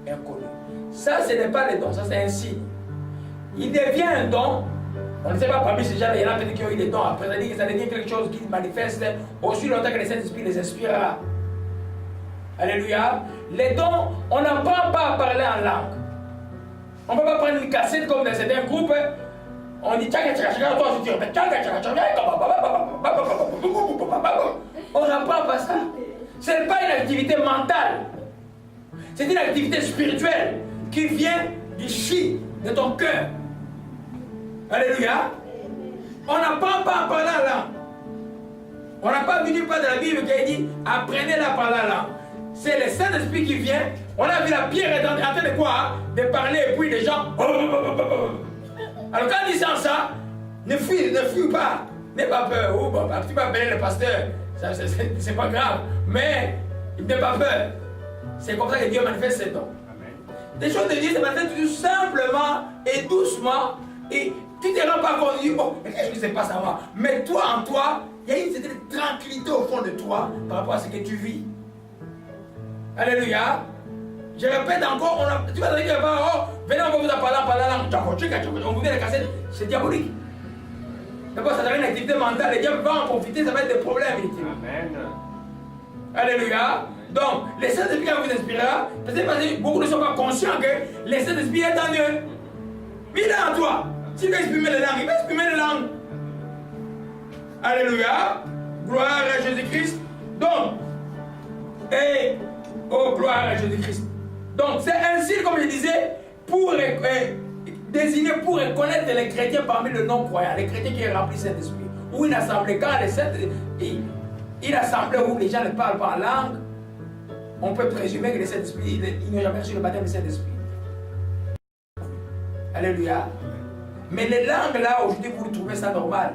inconnue. Ça, ce n'est pas le don, ça c'est un signe. Il devient un don. On ne sait pas parmi ces gens, il y en a peut-être qui ont eu des dons après, ça devient quelque chose qui manifeste aussi longtemps que le Saint-Esprit les inspirera. Alléluia. Les dons, on n'apprend pas à parler en langue. On ne peut pas prendre une cassette comme dans certains groupes. On dit tchaka tchaka tchaka, toi tu répètes tchaka tchaka tchaka. On n'apprend pas ça. Ce n'est pas une activité mentale. C'est une activité spirituelle qui vient du chi de ton cœur. Alléluia. On n'apprend pas à parler en langue. On n'a pas vu nulle part de la Bible qui a dit apprenez-la à parler en langue. C'est le Saint-Esprit qui vient. On a vu la pierre en train de quoi? De parler et puis les gens. Alors quand ils disent ça, ne fuis pas. N'aie pas peur. Oh, bah, tu vas appeler le pasteur. C'est pas grave. Mais n'aie pas peur. C'est comme ça que Dieu manifeste ses dons. Des choses de Dieu se manifestent tout simplement et doucement. Et tu ne te rends pas compte, tu dis, oh, qu'est-ce qui se passe à moi? Mais toi, en toi, il y a une certaine tranquillité au fond de toi par rapport à ce que tu vis. Alléluia. Je répète encore, tu vas dire, oh, venez, on va vous appeler en parlant, on vous vient de casser, c'est diabolique. D'abord, ça devient une activité mentale, le diable va en profiter, ça va être des problèmes. Amen. Alléluia. Donc, le Saint-Esprit vous inspirera, peut-être parce que beaucoup ne sont pas conscients que le Saint-Esprit est en eux. Mais il est en toi. S'il veut exprimer les langues, il va exprimer les langues. Alléluia. Gloire à Jésus-Christ. Donc, oh, gloire à Jésus-Christ. Donc, c'est ainsi, comme je disais, pour désigner, pour reconnaître les chrétiens parmi les non-croyants, les chrétiens qui ont rempli Saint-Esprit. Ou une assemblée, quand une assemblée où les gens ne parlent pas en langue, on peut présumer que le Saint-Esprit, ils n'ont jamais reçu le baptême du Saint-Esprit. Alléluia. Mais les langues là, aujourd'hui, vous trouvez ça normal.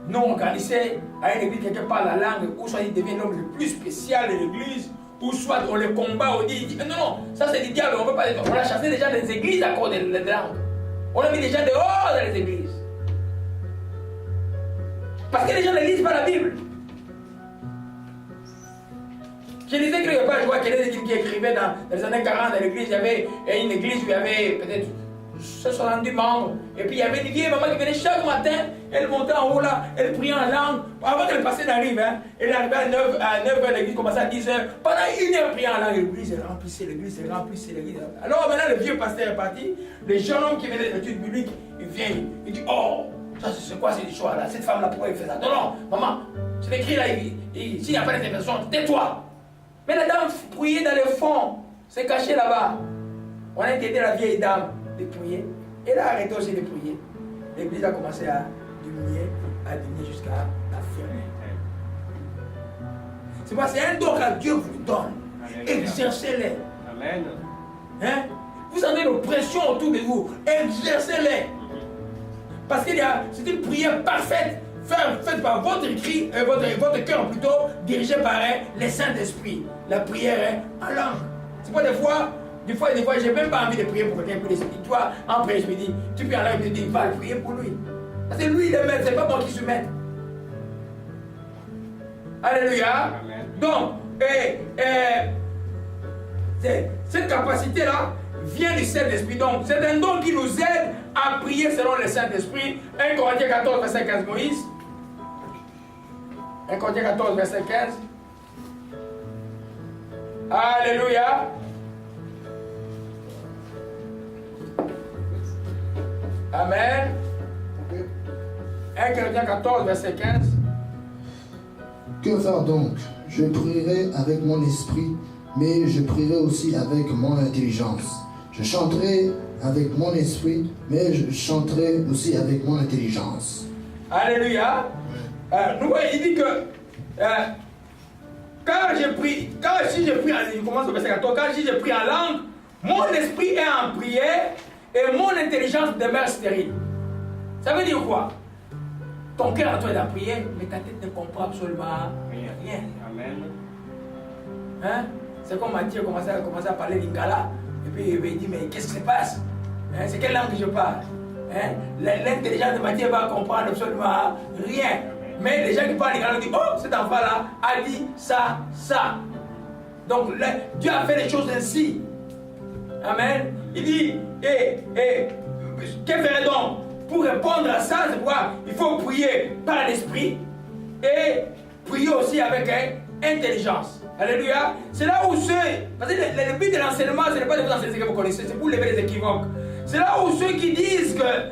Nous, on organisait à une église, quelqu'un parle la langue, ou soit il devient l'homme le plus spécial de l'église, ou soit on le combat, on dit non, ça c'est du diable, on ne peut pas. On a chassé des gens des églises à cause des langues. On a mis des gens dehors dans les églises. Parce que les gens ne lisent pas la Bible. Je disais qu'il n'y avait pas, je vois qu'il y a des églises qui écrivaient dans les années 40 dans l'église, il y avait une église où il y avait peut-être 70 membres. Et puis il y avait une vieille maman qui venait chaque matin, elle montait en haut là, elle priait en langue. Avant que le pasteur n'arrive, hein, elle arrivait à 9h, l'église commençait à 10h. Pendant 1 heure, priant en langue, l'église est remplissée, l'église est remplissée, l'église. Alors maintenant, le vieux pasteur est parti. Les jeunes hommes qui venaient de l'étude biblique, ils viennent, ils disent, oh, ça c'est quoi cette histoire là? Cette femme là, pourquoi elle fait ça? Non, non, maman, c'est écrit là, s'il n'y a pas d'intervention, tais-toi. Mais la dame priait dans le fond, s'est cachée là-bas. On a aidé la vieille dame de prier. Elle a arrêté aussi de prier. L'église a commencé à à diminuer jusqu'à l'affirmer. C'est parce que c'est un don que Dieu vous donne. Exercez-les. Amen. Hein? Vous avez l'oppression autour de vous. Exercez-les. Parce que c'est une prière parfaite, faite par votre cri, votre cœur plutôt, dirigé par les Saint-Esprit. La prière est en langue. C'est pas des fois, j'ai même pas envie de prier pour quelqu'un. Toi, en prière, je me dis, tu peux en langue, je me dis, va prier pour lui. Parce que lui, il est maître, c'est pas moi qui suis maître. Alléluia. Amen. Donc, cette capacité-là vient du Saint-Esprit. Donc, c'est un don qui nous aide à prier selon le Saint-Esprit. 1 Corinthiens 14, verset 15, Moïse. 1 Corinthiens 14, verset 15. Alléluia. Amen. 1 Corinthiens 14, verset 15. Que faire donc? Je prierai avec mon esprit, mais je prierai aussi avec mon intelligence. Je chanterai avec mon esprit, mais je chanterai aussi avec mon intelligence. Alléluia. Il dit que si je prie en langue, mon esprit est en prière et mon intelligence demeure stérile. Ça veut dire quoi? Ton cœur à toi est en prière, mais ta tête ne comprend absolument rien. Amen. Hein? C'est comme Matthieu commence à parler lingala, et puis il dit, mais qu'est-ce qui se passe? Hein? C'est quelle langue que je parle? Hein? L'intelligence de Matthieu va comprendre absolument rien. Mais les gens qui parlent lingala disent, oh, cet enfant-là a dit ça, ça. Donc Dieu a fait les choses ainsi. Amen. Il dit, que ferait donc? Pour répondre à ça, c'est pourquoi il faut prier par l'esprit et prier aussi avec intelligence. Alléluia. C'est là où parce que le but de l'enseignement, ce n'est pas de vous enseigner ce que vous connaissez, c'est pour lever les équivoques. C'est là où ceux qui disent que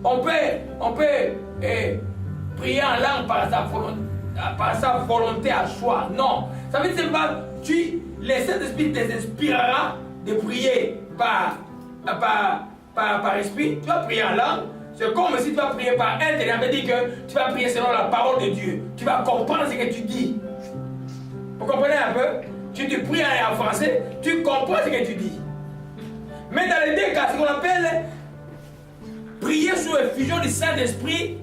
on peut prier en langue par sa volonté à soi. Non. Ça veut dire que le Saint-Esprit t'inspirera de prier par esprit. Tu vas prier en langue. C'est comme si tu vas prier par intelligence. Ça veut dire que tu vas prier selon la parole de Dieu. Tu vas comprendre ce que tu dis. Vous comprenez un peu? Tu te pries en français, tu comprends ce que tu dis. Mais dans les deux cas, ce qu'on appelle prier sous effusion du Saint-Esprit,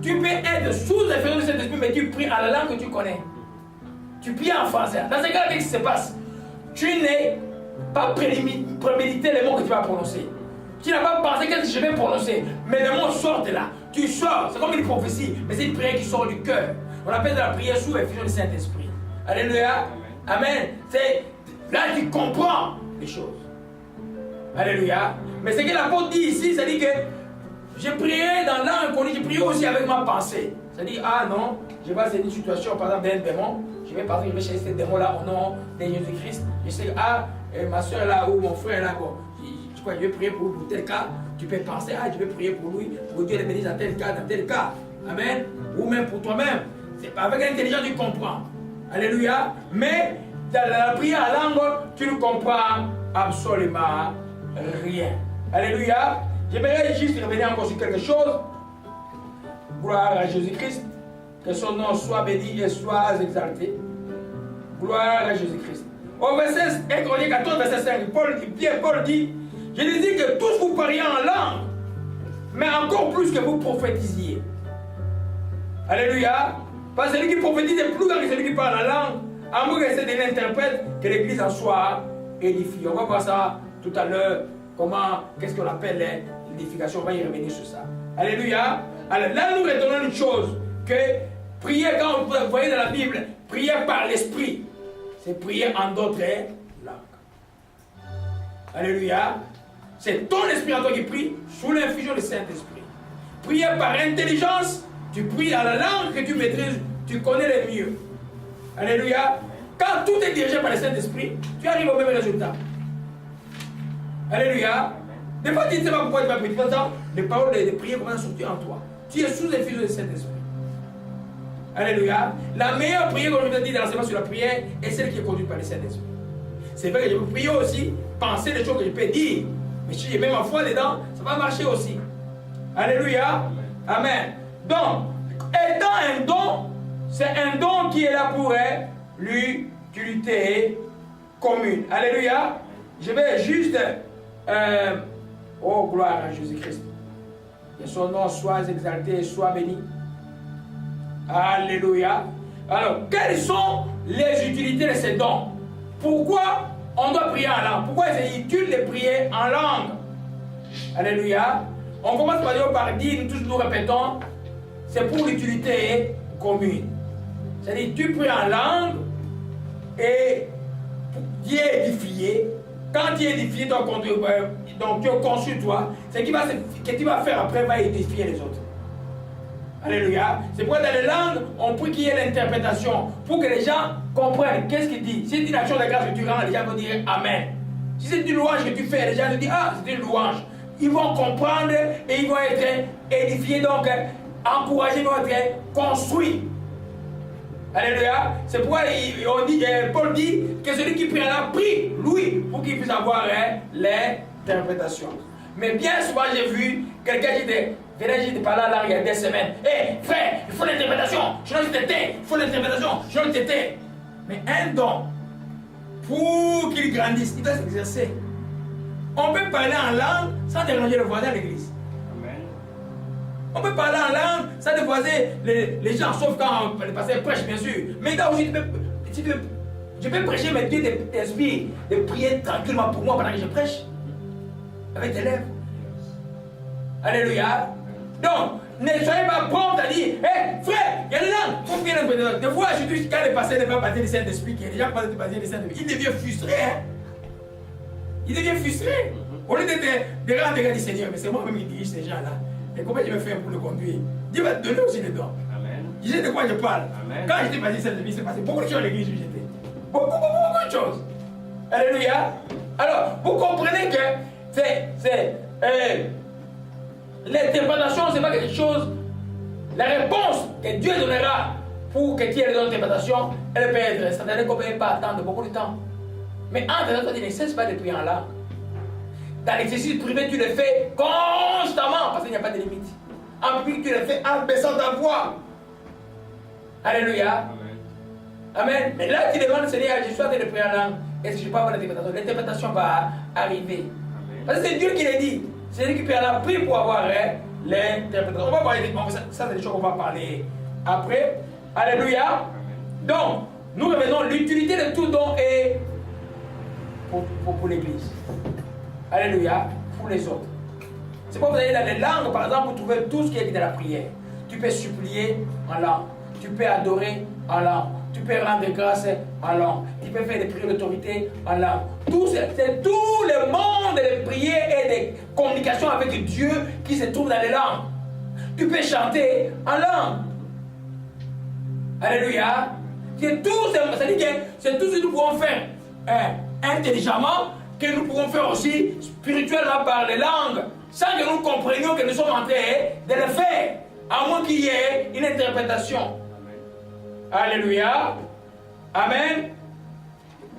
tu peux être sous effusion du Saint-Esprit, mais tu pries en la langue que tu connais. Tu pries en français. Dans ce cas, qu'est-ce qui se passe? Tu n'es pas prémédité les mots que tu vas prononcer. Tu n'as pas pensé qu'est-ce que je vais prononcer, mais les mots sortent là. Tu sors, c'est comme une prophétie, mais c'est une prière qui sort du cœur. On appelle la prière sous effusion du Saint-Esprit. Alléluia. Amen. C'est là tu comprends les choses. Alléluia. Mais ce que l'apôtre dit ici, ça dit que je priais dans l'inconnu, je priais aussi avec ma pensée. Ça dit, ah non, je vais dans une situation, par exemple, d'un démon. Je vais chercher ce démon-là au nom de Jésus-Christ. Je sais que, ma soeur là ou mon frère là, bon, je vais prier pour tel cas. Tu peux penser, je vais prier pour lui, pour Dieu le bénisse dans tel cas. Amen. Ou même pour toi-même. C'est avec l'intelligence tu comprends. Alléluia. Mais dans la prière en langue, tu ne comprends absolument rien. Alléluia. J'aimerais juste revenir encore sur quelque chose. Gloire à Jésus-Christ. Que son nom soit béni et soit exalté. Gloire à Jésus-Christ. Au verset 1 Corinthiens 14, verset 5, Paul dit, je dis que tous vous parliez en langue, mais encore plus que vous prophétisiez. Alléluia. Parce que celui qui prophétise est plus grand que celui qui parle en langue. À moins que c'est de l'interprète, que l'église en soit édifiée. On va voir ça tout à l'heure. Qu'est-ce qu'on appelle l'édification. On va y revenir sur ça. Alléluia. Alors là, nous retenons une chose. Que prier, quand vous voyez dans la Bible, prier par l'esprit, c'est prier en d'autres langues. Alléluia. C'est ton esprit en toi qui prie sous l'infusion du Saint-Esprit. Prier par intelligence, tu pries dans la langue que tu maîtrises, tu connais le mieux. Alléluia. Quand tout est dirigé par le Saint-Esprit, tu arrives au même résultat. Alléluia. Des fois, tu ne sais pas pourquoi tu vas prier. Les paroles de prière commencent à sortir en toi. Tu es sous l'infusion du Saint-Esprit. Alléluia. La meilleure prière, comme je vous ai dit dans l'enseignement sur la prière, est celle qui est conduite par le Saint-Esprit. C'est vrai que je peux prier aussi, penser les choses que je peux dire. Mais si j'ai même ma foi dedans, ça va marcher aussi. Alléluia. Amen. Donc, étant un don, c'est un don qui est là pour l'utilité commune. Alléluia. Je vais juste... oh, gloire à Jésus-Christ. Que son nom soit exalté, soit béni. Alléluia. Alors, quelles sont les utilités de ces dons? Pourquoi on doit prier en langue? Pourquoi c'est utile de prier en langue? Alléluia. On commence par dire, nous tous nous répétons, c'est pour l'utilité commune. C'est-à-dire, tu pries en langue et tu es édifié. Quand tu es édifié, donc tu es conçu toi, ce que tu vas faire après va édifier les autres. Alléluia. C'est pourquoi dans les langues, on prie qu'il y ait l'interprétation pour que les gens comprennent qu'est-ce qu'il dit. Si c'est une action de grâce que tu rends, les gens vont dire Amen. Si c'est une louange que tu fais, les gens te disent Ah, c'est une louange. Ils vont comprendre et ils vont être édifiés, donc encouragés, ils vont être construits. Alléluia. C'est pourquoi Paul dit que celui qui prie en prie, lui, pour qu'il puisse avoir l'interprétation. Mais bien souvent, j'ai vu quelqu'un qui était j'ai parlé là il y a des semaines. Hé, frère, il faut l'interprétation. Je ne t'étais. Il faut l'interprétation. Je ne t'étais. Mais un don, pour qu'il grandisse, il doit s'exercer. On peut parler en langue sans déranger le voisin à l'église. On peut parler en langue sans dévoiser les gens, sauf quand le pasteur prêche, bien sûr. Mais là aussi, je peux prêcher, mais Dieu t'inspire de prier tranquillement pour moi pendant que je prêche. Avec tes lèvres. Alléluia. Donc, ne soyez pas prompt à dire, hé, frère, il y a des langues, il faut prier l'interprétation. Des fois, je dis, quand le pasteur ne va pas baptiser le Saint-Esprit, les gens parlent de baptiser le Saint-Esprit, il devient frustré. Hein? Il devient frustré. Au lieu de rendre des gars du Seigneur, mais c'est moi-même qui dirige ces gens-là. Et comment je vais faire pour le conduire? Dieu va te donner aussi les dons. Amen. Tu sais de quoi je parle? Amen. Quand j'étais baptisé le Saint-Esprit, c'est passé beaucoup de choses à l'église où j'étais. Beaucoup de choses. Alléluia. Alors, vous comprenez que l'interprétation, ce n'est pas quelque chose. La réponse que Dieu donnera pour que tu aies les dons d'interprétation, elle peut être instantanée, qu'on ne peut pas attendre beaucoup de temps. Mais entre autres, il ne cesse pas de prier en langue. Dans l'exercice privé, tu le fais constamment, parce qu'il n'y a pas de limite. En public, tu le fais en baissant ta voix. Alléluia. Amen. Amen. Mais là, tu demandes, Seigneur, je suis en train de prier en langue. Est-ce que je peux avoir l'interprétation? L'interprétation va arriver. Amen. Parce que c'est Dieu qui l'a dit. C'est lui qui peut aller prier pour avoir l'interprétation. On va parler, ça c'est des choses qu'on va parler après. Alléluia. Amen. Donc, nous revenons, l'utilité de tout don est pour l'Église. Alléluia, pour les autres. C'est pas vous allez dans les langues, par exemple, vous trouvez tout ce qui est dit dans la prière. Tu peux supplier en langue, tu peux adorer en langue, tu peux rendre grâce en langue, tu peux faire des prières d'autorité en langue. C'est tout le monde des prières et des communications avec Dieu qui se trouve dans les langues. Tu peux chanter en langue. Alléluia. C'est tout, c'est-à-dire que c'est tout ce que nous pouvons faire intelligemment, que nous pouvons faire aussi spirituellement par les langues, sans que nous comprenions que nous sommes en train de le faire, à moins qu'il y ait une interprétation. Amen. Alléluia. Amen.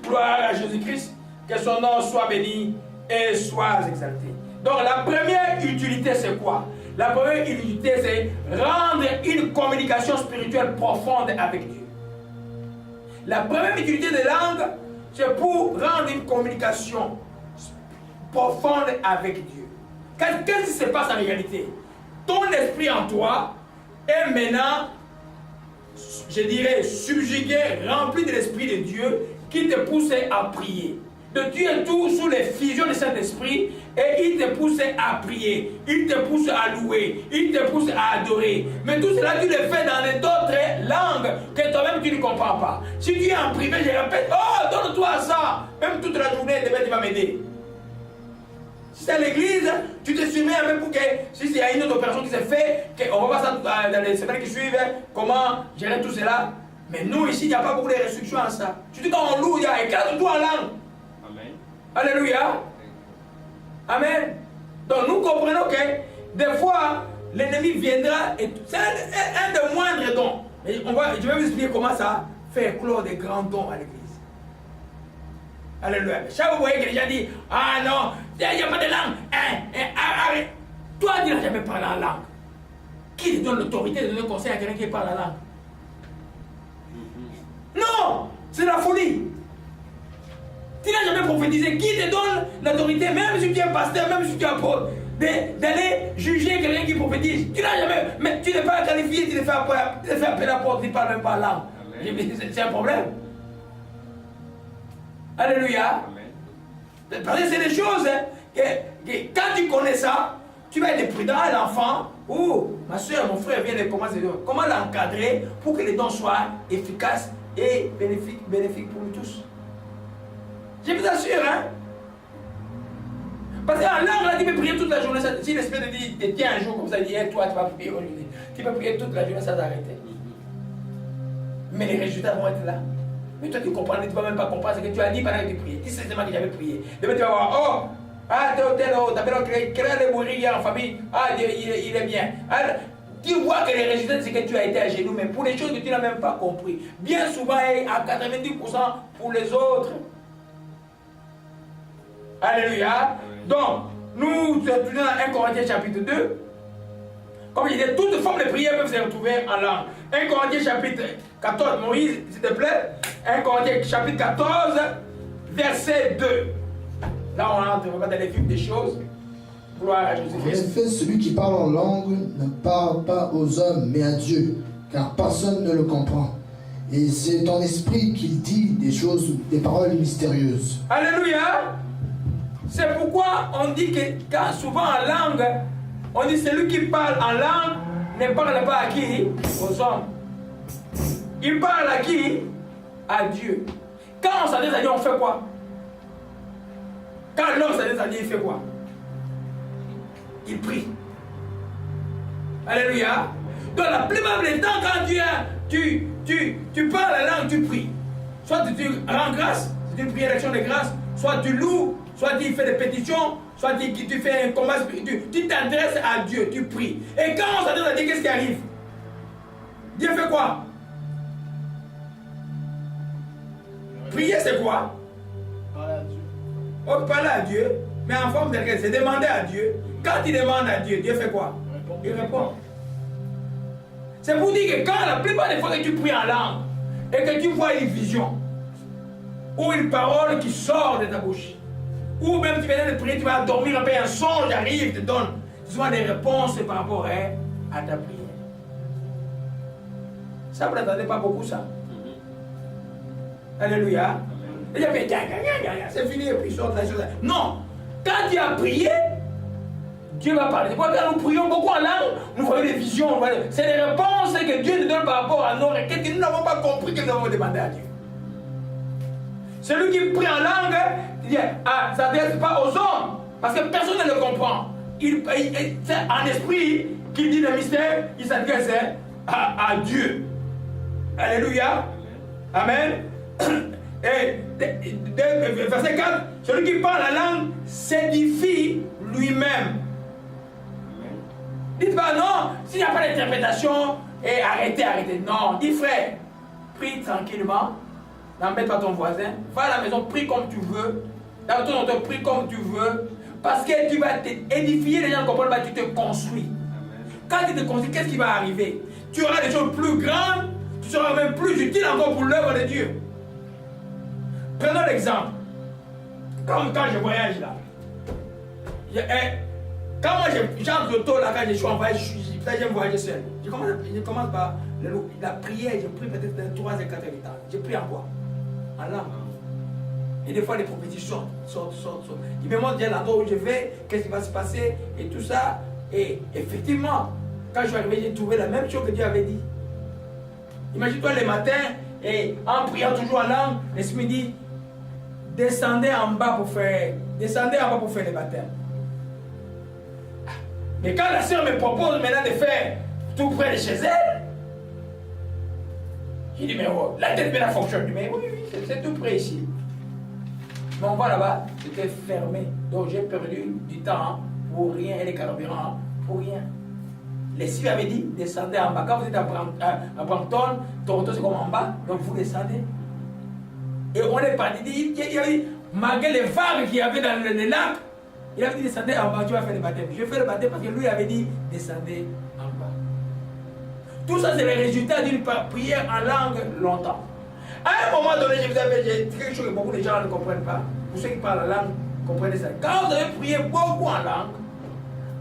Gloire à Jésus-Christ, que son nom soit béni et soit exalté. Donc la première utilité, c'est quoi? La première utilité, c'est rendre une communication spirituelle profonde avec Dieu. La première utilité des langues, c'est pour rendre une communication profonde avec Dieu. Qu'est-ce qui se passe en réalité? Ton esprit en toi est maintenant, je dirais, subjugué, rempli de l'esprit de Dieu qui te pousse à prier. De Dieu est tout sous les fusions de Saint-Esprit et il te pousse à prier, il te pousse à louer, il te pousse à adorer. Mais tout cela, tu le fais dans d'autres langues que toi-même tu ne comprends pas. Si tu es en privé, je répète, oh, donne-toi ça. Même toute la journée, tu vas m'aider. Si c'est à l'église, tu te soumets même pour que, si il y a une autre opération qui s'est faite, on va voir ça dans les semaines qui suivent, comment gérer tout cela. Mais nous, ici, il n'y a pas beaucoup de restrictions à ça. Surtout quand on loue, il y a éclate-toi en langue. Alléluia. Amen. Donc nous comprenons que des fois, l'ennemi viendra et c'est un des moindres dons. Et je vais vous expliquer comment ça fait éclore des grands dons à l'église. Alléluia. Chaque fois, vous voyez que les gens disent, ah non, il n'y a pas de langue. Arrête. Toi, tu n'as jamais parlé en langue. Qui te donne l'autorité de donner conseil à quelqu'un qui parle la langue? Non, c'est la folie. Tu n'as jamais prophétisé. Qui te donne l'autorité, même si tu es pasteur, même si tu es apôtre, d'aller juger quelqu'un qui prophétise? Tu n'as jamais. Mais tu n'es pas qualifié, tu te fais appeler l'apôtre, tu ne parles même pas la langue. C'est un problème. Alléluia. Parce que c'est des choses que quand tu connais ça, tu vas être prudent à l'enfant. Oh, ma soeur, mon frère vient de commencer. Comment l'encadrer pour que les dons soient efficaces et bénéfiques pour nous tous? Je vous assure, hein? Parce qu'en langue, là, tu peux prier toute la journée. Si l'esprit te dit, te tient un jour comme ça, il dit, hey, toi, tu vas prier aujourd'hui. Tu peux prier toute la journée sans arrêter. Mais les résultats vont être là. Mais toi, tu comprends, tu ne vas même pas comprendre ce que tu as dit pendant que tu priais. Tu sais seulement que j'avais prié. Demain, tu vas voir, oh, ah, tel, oh, t'as bien créé les mourir hier en famille. Ah, il est bien. Alors, tu vois que les résultats, c'est que tu as été à genoux, mais pour les choses que tu n'as même pas compris. Bien souvent, à 90% pour les autres. Alléluia. Donc, nous sommes dans 1 Corinthiens chapitre 2. Comme je disais, toutes formes de prière peuvent se retrouver en langue. 1 Corinthiens chapitre 14, Moïse, s'il te plaît. 1 Corinthiens chapitre 14, verset 2. Là, on entre dans les vifs des choses. Gloire à Jésus-Christ. En effet, celui qui parle en langue ne parle pas aux hommes, mais à Dieu, car personne ne le comprend. Et c'est ton esprit qu'il dit des choses, des paroles mystérieuses. Alléluia. C'est pourquoi on dit que quand souvent en langue, on dit celui qui parle en langue ne parle pas à qui? Aux hommes. Il parle à qui? À Dieu. Quand on s'adresse à Dieu, on fait quoi? Quand l'homme s'adresse à Dieu, il fait quoi? Il prie. Alléluia. Donc la plupart des temps, quand tu parles la langue, tu pries. Soit tu rends grâce, c'est une prière d'action de grâce, soit tu loues, soit tu fais des pétitions, soit tu fais un combat spirituel. Tu t'adresses à Dieu, tu pries. Et quand on s'adresse à Dieu, qu'est-ce qui arrive? Dieu fait quoi? Prier, c'est quoi? Parler à Dieu. On parle à Dieu, mais en forme de quelque chose, c'est demander à Dieu. Quand tu demandes à Dieu, Dieu fait quoi? Il répond. C'est pour dire que quand la plupart des fois que tu pries en langue et que tu vois une vision ou une parole qui sort de ta bouche, ou même tu viens de prier, tu vas dormir un peu, un songe arrive, te donne souvent des réponses par rapport à ta prière. Ça, vous n'attendez pas beaucoup ça? Alléluia. C'est fini et puis il sort de la chose. Non. Quand tu as prié, Dieu va parler. C'est pourquoi quand nous prions beaucoup en langue, nous voyons des visions. C'est des réponses que Dieu nous donne par rapport à nos requêtes que nous n'avons pas compris que nous avons demandé à Dieu. Celui qui prie en langue, il ne s'adresse pas aux hommes, parce que personne ne le comprend. C'est en esprit qu'il dit le mystère, il s'adresse à Dieu. Alléluia. Amen. Et verset 4, celui qui parle la langue s'édifie lui-même. Dites pas non, s'il n'y a pas d'interprétation, arrêtez. Non, dis frère, prie tranquillement, n'embête pas ton voisin, va à la maison, prie comme tu veux, dans ton auto, prie comme tu veux, parce que tu vas t'édifier, les gens comprennent, tu te construis. Quand tu te construis, qu'est-ce qui va arriver? Tu auras des choses plus grandes, tu seras même plus utile encore pour l'œuvre de Dieu. Prenons l'exemple. Comme quand je voyage là. Quand moi j'entre l'auto là, quand je suis en voyage, j'aime voyager seul. Je commence par la prière, je prie peut-être 3 et 4 heures de temps. Je prie en quoi? En langue. Et des fois les prophéties sortent. Ils me montrent déjà l'endroit où je vais, qu'est-ce qui va se passer et tout ça. Et effectivement, quand je suis arrivé, j'ai trouvé la même chose que Dieu avait dit. Imagine-toi le matin, et en priant toujours en langue, l'Esprit dit, descendez en bas pour faire les baptêmes. Mais quand la sœur me propose maintenant de faire tout près de chez elle, j'ai dit, mais oh, la tête maintenant fonctionne. Mais oui, c'est tout près ici. Mais on va là-bas, c'était fermé. Donc j'ai perdu du temps pour rien et les carburants pour rien. L'Esprit avait dit, descendez en bas. Quand vous êtes à Brampton, Toronto c'est comme en bas, donc vous descendez. Et on est parti, il y avait, malgré les vagues qu'il y avait dans le lac, il avait dit, descendez en bas, tu vas faire le baptême. Je fais le baptême parce que lui avait dit, descendez en bas. Tout ça, c'est le résultat d'une prière en langue longtemps. À un moment donné, je vous avais dit quelque chose que beaucoup de gens ne comprennent pas. Pour ceux qui parlent la langue, comprenez ça. Quand vous avez prié beaucoup en langue,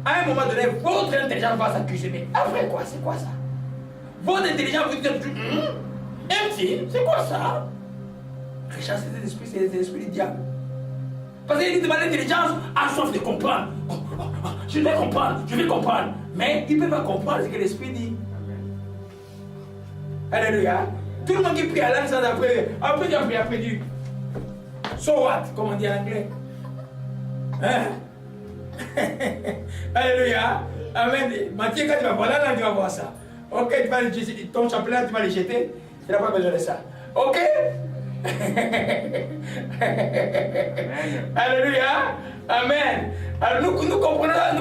à un moment donné, votre intelligence va s'accuser. Mais après quoi? C'est quoi ça? Votre intelligence vous dit empty, c'est quoi ça? Richard, c'est l'esprit, c'est l'esprit du diable. Parce qu'il dit que l'intelligence a soif de comprendre. Je vais comprendre. Mais il ne peut pas comprendre ce que l'esprit dit. Alléluia. Tout le monde qui prie à langue sans après tu as prié, après tu. So what? Comme on dit en anglais. Hein? Alléluia. Amen. Mathieu, quand tu vas voir la langue, tu vas voir ça. Ok, tu vas ton chapelet, tu vas le jeter. Tu n'as pas besoin de ça. Ok? Alléluia. Amen. Alors nous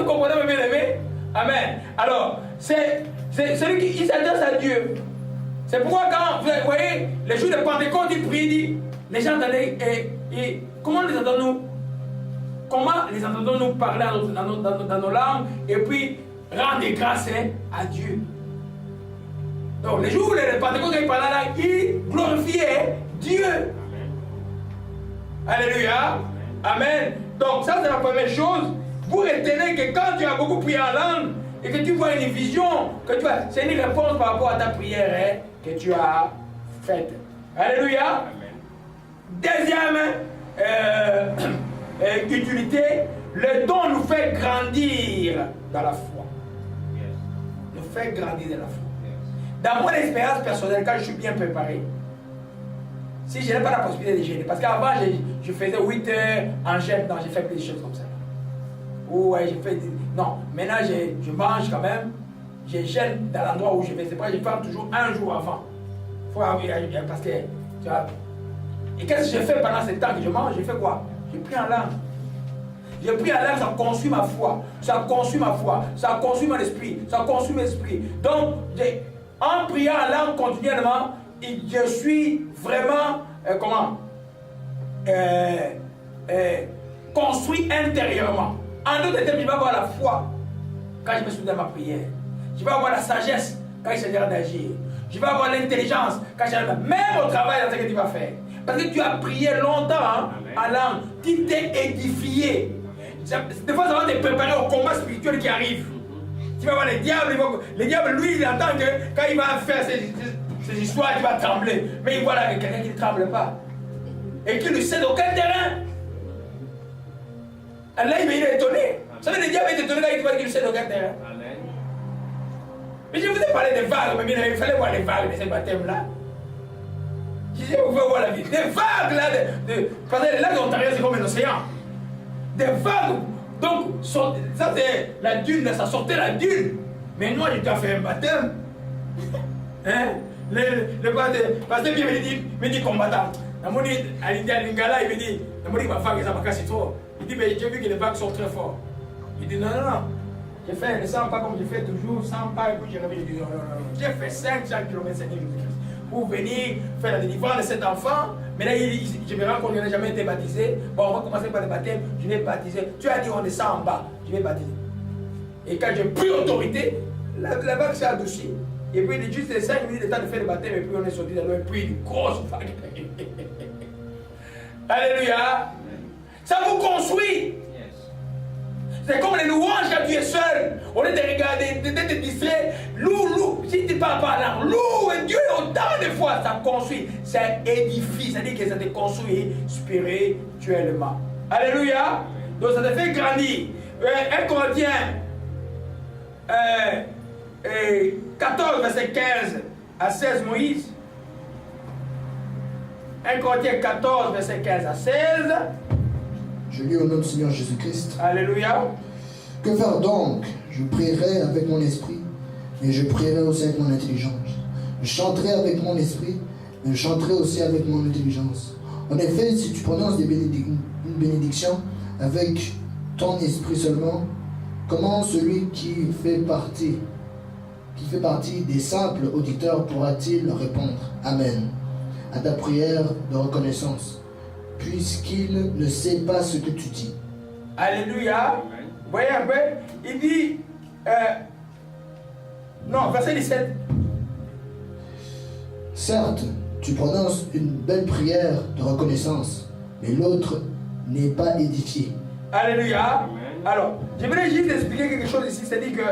comprenons bien aimé. Amen. Alors, c'est celui qui s'adresse à Dieu. C'est pourquoi quand vous voyez les jours de Pentecôte, il prie, dit, les gens allaient et comment les entendons-nous? Comment les entendons-nous parler dans nos langues et puis rendre grâce à Dieu? Donc les jours où les Pentecôte ils parlaient là, ils glorifiaient Dieu. Alléluia. Amen. Donc ça c'est la première chose. Vous retenez que quand tu as beaucoup prié en langue et que tu vois une vision, que tu vois, c'est une réponse par rapport à ta prière que tu as faite. Alléluia. Deuxième utilité, le don nous fait grandir dans la foi. Nous fait grandir dans la foi. Dans mon expérience personnelle, quand je suis bien préparé, si je n'ai pas la possibilité de jeûner, parce qu'avant je faisais 8 heures en jeûne, non, j'ai fait plus de choses comme ça. Ouais, j'ai fait. Non, maintenant je mange quand même, je jeûne dans l'endroit où je vais. C'est pas, je fais toujours un jour avant. Parce que, tu vois. Et qu'est-ce que je fais pendant ce temps que je mange? Je fais quoi? Je prie en langue. Je prie en langue, ça construit ma foi. Ça construit ma foi. Ça construit mon esprit. Ça construit mon esprit. Donc, en priant en langue continuellement, je suis vraiment, construit intérieurement. En d'autres termes, je vais avoir la foi quand je me souviens de ma prière. Je vais avoir la sagesse quand il s'agira d'agir. Je vais avoir l'intelligence quand je même au travail dans ce que tu vas faire. Parce que tu as prié longtemps en langue. Tu t'es édifié. Des fois, ça va te préparer au combat spirituel qui arrive. Tu vas voir les diables. Le diable, lui, il entend que quand il va faire ces histoires, il va trembler. Mais il voit là quelqu'un qui ne tremble pas. Et qui ne cède aucun terrain. Là, il est étonné. Vous savez, le diable est étonné quand il voit qu'il ne cède aucun terrain. Mais je vous ai parlé des vagues, mais il fallait voir les vagues de ce baptême-là. Je disais, vous pouvez voir la vie. Des vagues là, parce que les lacs d'Ontario, c'est comme un océan. Des vagues. Donc, ça c'est la dune, ça sortait la dune. Mais moi, j'ai déjà fait un baptême. Hein? Le pasteur me dit combattant. À Lingala, il me dit, il va faire ça, c'est trop. Il dit, mais j'ai vu que les vagues sont très fortes. Il dit, non. J'ai fait le 100 pas comme je fais toujours, 100 pas, et puis j'ai remis, j'ai dit, non. J'ai fait 500 km pour venir faire la délivrance de cet enfant. Mais là, je me rends compte qu'il n'a jamais été baptisé. Bon, on va commencer par le baptême, je vais baptiser. Tu as dit, on descend en bas, je vais baptiser. Et quand j'ai pris autorité, la vague s'est adoucie. Et puis, il est juste 5 minutes de temps de faire le baptême, et puis on est sorti dans l'eau, et puis une grosse vague. Alléluia. Ça vous construit. C'est comme les louanges quand tu es seul. Au lieu de regarder, de te distraire, loue. Si tu ne parles pas là, loue. Et Dieu, autant de fois, ça construit, ça édifie. C'est-à-dire que ça te construit spirituellement. Alléluia. Donc ça te fait grandir. 1 Corinthiens 14, verset 15 à 16, Moïse. 1 Corinthiens 14, verset 15 à 16. Je lis au nom du Seigneur Jésus-Christ. Alléluia. Que faire donc? Je prierai avec mon esprit, mais je prierai aussi avec mon intelligence. Je chanterai avec mon esprit, mais je chanterai aussi avec mon intelligence. En effet, si tu prononces une bénédiction avec ton esprit seulement, comment celui qui fait partie des simples auditeurs pourra-t-il répondre Amen à ta prière de reconnaissance, puisqu'il ne sait pas ce que tu dis. Alléluia. Vous voyez un peu, il dit, non, verset 17. Certes, tu prononces une belle prière de reconnaissance, mais l'autre n'est pas édifié. Alléluia. Amen. Alors, je voulais juste expliquer quelque chose ici, c'est-à-dire que,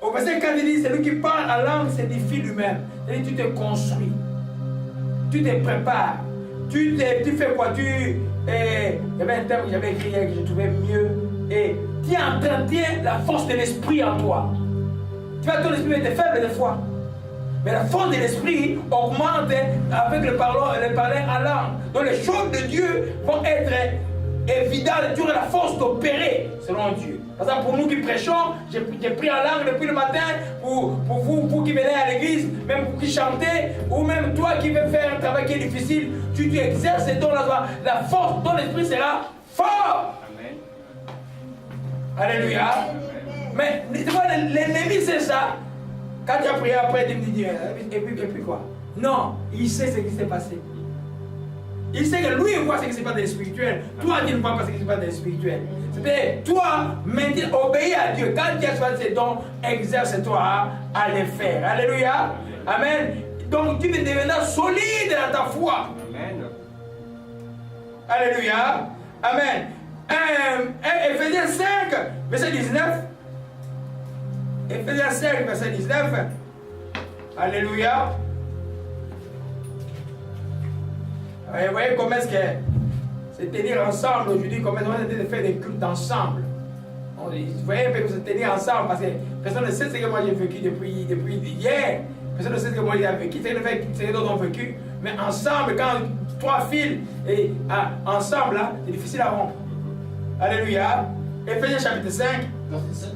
au verset 4, il dit, celui qui parle en langue s'édifie lui-même. C'est-à-dire, tu te construis, tu te prépares, tu fais quoi? Il y avait un terme que j'avais écrit hier que je trouvais mieux, et tu entretiens la force de l'esprit en toi. Tu vois, ton esprit était faible des fois. Mais la force de l'esprit augmente avec le parler en langue. Donc les choses de Dieu vont être évidentes. Tu auras la force d'opérer selon Dieu. Par exemple, pour nous qui prêchons, j'ai pris en langue depuis le matin. Pour vous qui venez à l'église, même pour qui chantez, ou même toi qui veux faire un travail qui est difficile, tu exerces et la force de ton esprit sera fort. Amen. Alléluia. Amen. Mais tu vois, l'ennemi c'est ça. Quand tu as prié après, tu me dis, et puis quoi? Non, il sait ce qui s'est passé. Il sait que lui, il voit ce qui s'est passé dans le spirituel. Toi, tu ne vois pas ce qui s'est passé dans le spirituel. C'est-à-dire, toi, maintenant, obéis à Dieu. Quand tu as choisi ces dons, exerce-toi à les faire. Alléluia. Amen. Donc, tu deviendras solide dans ta foi. Amen. Alléluia. Amen. Éphésiens 5, verset 19. Éphésiens 5, verset 19. Alléluia. Vous voyez comment est-ce que c'est tenir ensemble aujourd'hui, comment est-ce que faire des cultes ensemble. Vous voyez un peu que c'est tenir ensemble parce que personne ne sait ce que moi j'ai vécu depuis hier. Personne ne sait ce que moi j'ai vécu, c'est ce que d'autres ont vécu. Mais ensemble, quand trois fils et ensemble, là, c'est difficile à rompre. Alléluia. Éphésiens chapitre 5. Verset 7.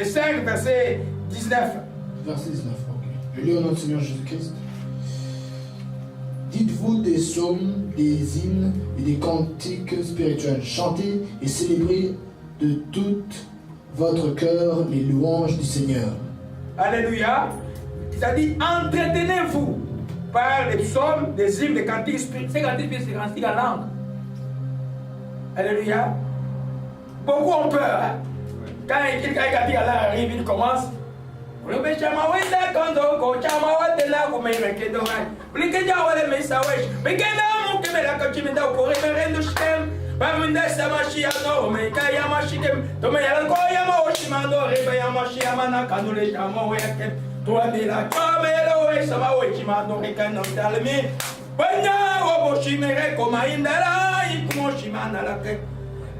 5, verset 19. Verset 19, ok. Je lis au nom du Seigneur Jésus-Christ. Dites-vous des psaumes, des hymnes et des cantiques spirituels. Chantez et célébrez de tout votre cœur les louanges du Seigneur. Alléluia. C'est-à-dire, entretenez-vous par les psaumes, des hymnes, des cantiques spirituels. Ces cantiques spirituels, c'est cantiques en langue. Alléluia. Beaucoup ont peur. Hein? Quand quelqu'un qui arrive, il commence.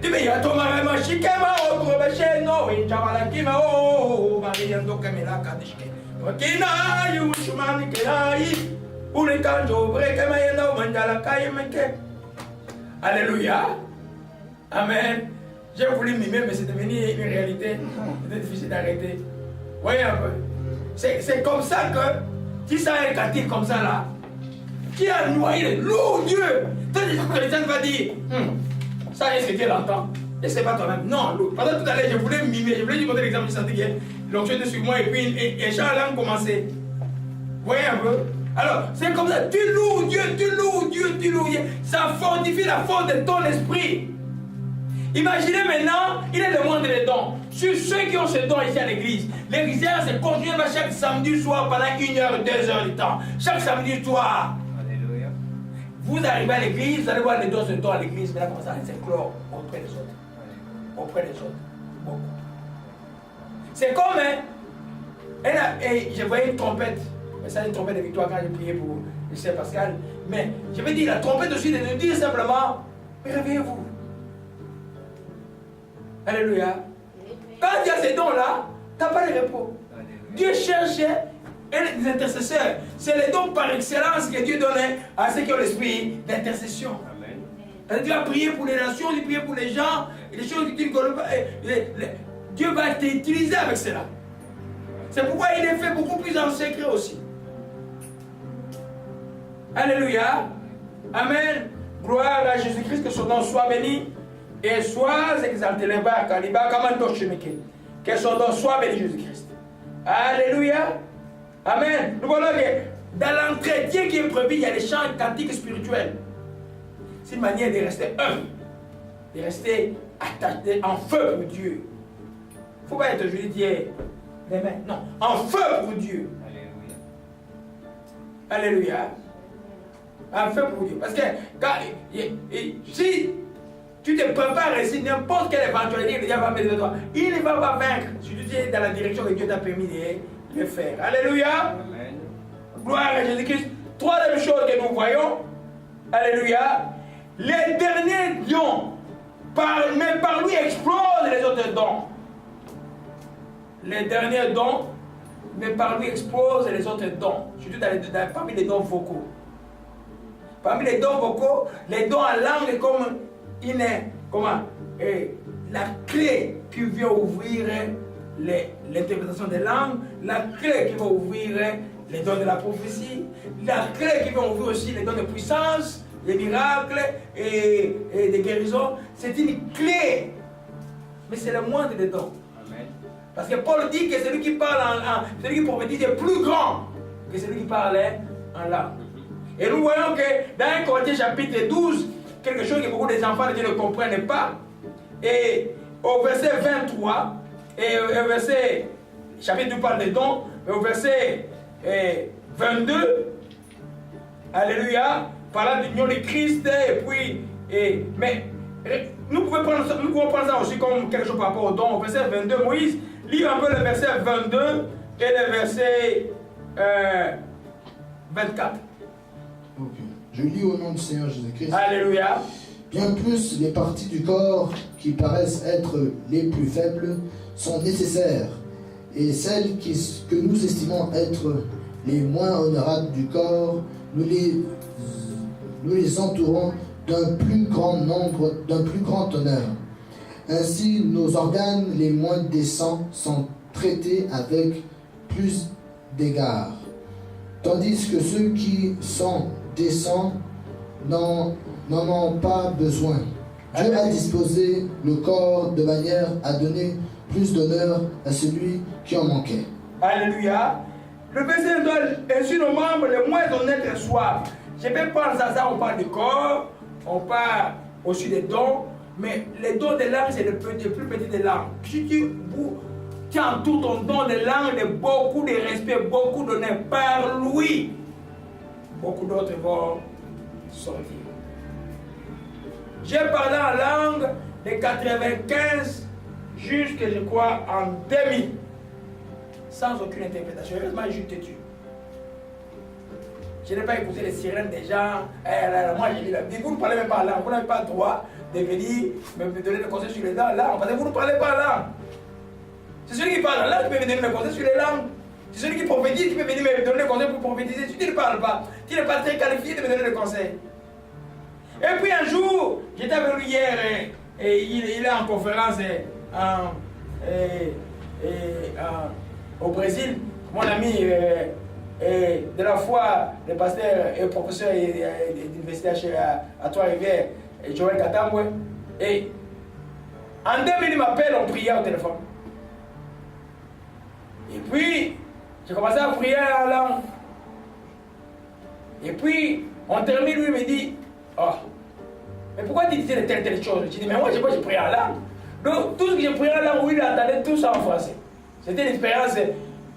Tu me y'a Thomas Machikema, Otrobacheno, et Jamalakima, oh, Maria Docamela Kadishke. Okina, you Shumani Kenai, Ulikanjo, Brekemayeno, Mandala Kayemeke. Alléluia. Amen. J'ai voulu mimer, mais c'est devenu une réalité. C'était difficile d'arrêter. Voyez un peu. C'est comme ça que, si ça a un cantique comme ça là, qui a noyé le loup Dieu. Tant que les gens vont dire, ça est ce que Dieu l'entend. Et c'est pas toi-même. Non, pendant tout à l'heure, je voulais mimer, je voulais lui montrer l'exemple du Saint-Dieu. Donc, tu étais sur moi et puis et Charles a commencé. Vous voyez un peu? Alors, c'est comme ça. Tu loues Dieu, tu loues Dieu, tu loues Dieu. Ça fortifie la force de ton esprit. Imaginez maintenant, il est le moindre des dons. Sur ceux qui ont ce don ici à l'église, l'église se continue chaque samedi soir pendant 1 heure, 2 heures de temps. Chaque samedi soir. Alléluia. Vous arrivez à l'église, vous allez voir les dons de dons à l'église, mais là, comment ça s'éclore auprès des autres. Auprès des autres. Beaucoup. C'est comme, et je voyais une trompette. Mais ça, une trompette de victoire quand j'ai prié pour le Saint Pascal. Mais je vais dire, la trompette aussi de nous dire simplement, mais réveillez-vous. Alléluia. Quand il y a ces dons-là, tu n'as pas de repos. Alléluia. Dieu cherchait les intercesseurs. C'est les dons par excellence que Dieu donnait à ceux qui ont l'esprit d'intercession. Amen. Dieu a prié pour les nations, il a prié pour les gens, et les choses que tu ne connais pas. Dieu va t'utiliser avec cela. C'est pourquoi il est fait beaucoup plus en secret aussi. Alléluia. Amen. Gloire à Jésus-Christ, que son nom soit béni. Et sois exalté, que son nom soit béni, Jésus-Christ. Alléluia. Amen. Nous voyons que dans l'entretien qui est prévu, il y a des chants cantiques spirituels. C'est une manière de rester humble, de rester attaché, en feu pour Dieu. Il ne faut pas être aujourd'hui dire les mains. Non, en feu pour Dieu. Alléluia. Alléluia. Enfin pour Dieu. Parce que si tu te prépares ici, n'importe quelle éventualité que le diable va mettre de toi, il ne va pas vaincre si tu es dans la direction que Dieu t'a permis de faire. Alléluia. Amen. Gloire à Jésus-Christ. Troisième chose que nous voyons, alléluia, les derniers dons, mais par lui explosent les autres dons. Les derniers dons, mais par lui explosent les autres dons, surtout parmi les dons vocaux. Parmi les dons vocaux, les dons en langue comme la clé qui vient ouvrir l'interprétation des langues, la clé qui va ouvrir les dons de la prophétie, la clé qui va ouvrir aussi les dons de puissance, les miracles et des guérisons. C'est une clé, mais c'est le moindre des dons. Amen. Parce que Paul dit que celui qui parle celui qui prophétise est plus grand que celui qui parle en langue. Et nous voyons que dans 1 Corinthiens chapitre 12, quelque chose que beaucoup des enfants de Dieu ne comprennent pas, et au verset 23, et au verset, chapitre 2 parle des dons, et au verset 22, alléluia, parlant de l'union de Christ, et puis, mais nous pouvons prendre ça aussi comme quelque chose par rapport aux dons. Au verset 22, Moïse lit un peu le verset 22 et le verset 24. Ok. Je lis au nom du Seigneur Jésus-Christ. Alléluia. Bien plus, les parties du corps qui paraissent être les plus faibles sont nécessaires, et celles que nous estimons être les moins honorables du corps, nous les entourons d'un plus grand nombre, d'un plus grand honneur. Ainsi, nos organes les moins décents sont traités avec plus d'égard, tandis que ceux qui sont décents n'en ont pas besoin. Dieu a disposé le corps de manière à donner plus d'honneur à celui qui en manquait. Alléluia. Le verset donne ainsi nos membres les moins honnêtes soient. Je vais prendre ça, on parle du corps, on parle aussi des dons, mais les dons des langues, c'est les plus petits des langues. Si tu entoures ton don de langue de beaucoup de respect, beaucoup d'honneur par lui, beaucoup d'autres vont sortir. J'ai parlé en langue de 95 jusqu'à, je crois, en 2000, sans aucune interprétation. Heureusement, je te tue. Je n'ai pas écouté les sirènes des gens. Moi, j'ai dit la Bible. Vous ne parlez même pas en langue. Vous n'avez pas le droit de venir me donner des conseils sur les langues. Parce que vous ne parlez pas en langue. C'est celui qui parle en langue qui peut me donner des conseils sur les langues. C'est celui qui prophétise qui peut venir me donner des conseils pour prophétiser. Si tu ne parles pas, tu n'es pas très qualifié de me donner des conseils. Et puis un jour, j'étais avec lui hier et il est en conférence au Brésil. Mon ami de la foi, le pasteur et professeur d'université à Trois-Rivières, Joël Katambwe. Et en 2000, il m'appelle, on priait au téléphone. Et puis, j'ai commencé à prier en langue. Et puis, on termine, lui me dit, oh, mais pourquoi tu disais telle chose? Je dis, mais moi, j'ai prié en langue. Donc, tout ce que j'ai prié en langue, oui, il entendait tout ça en français. C'était une expérience.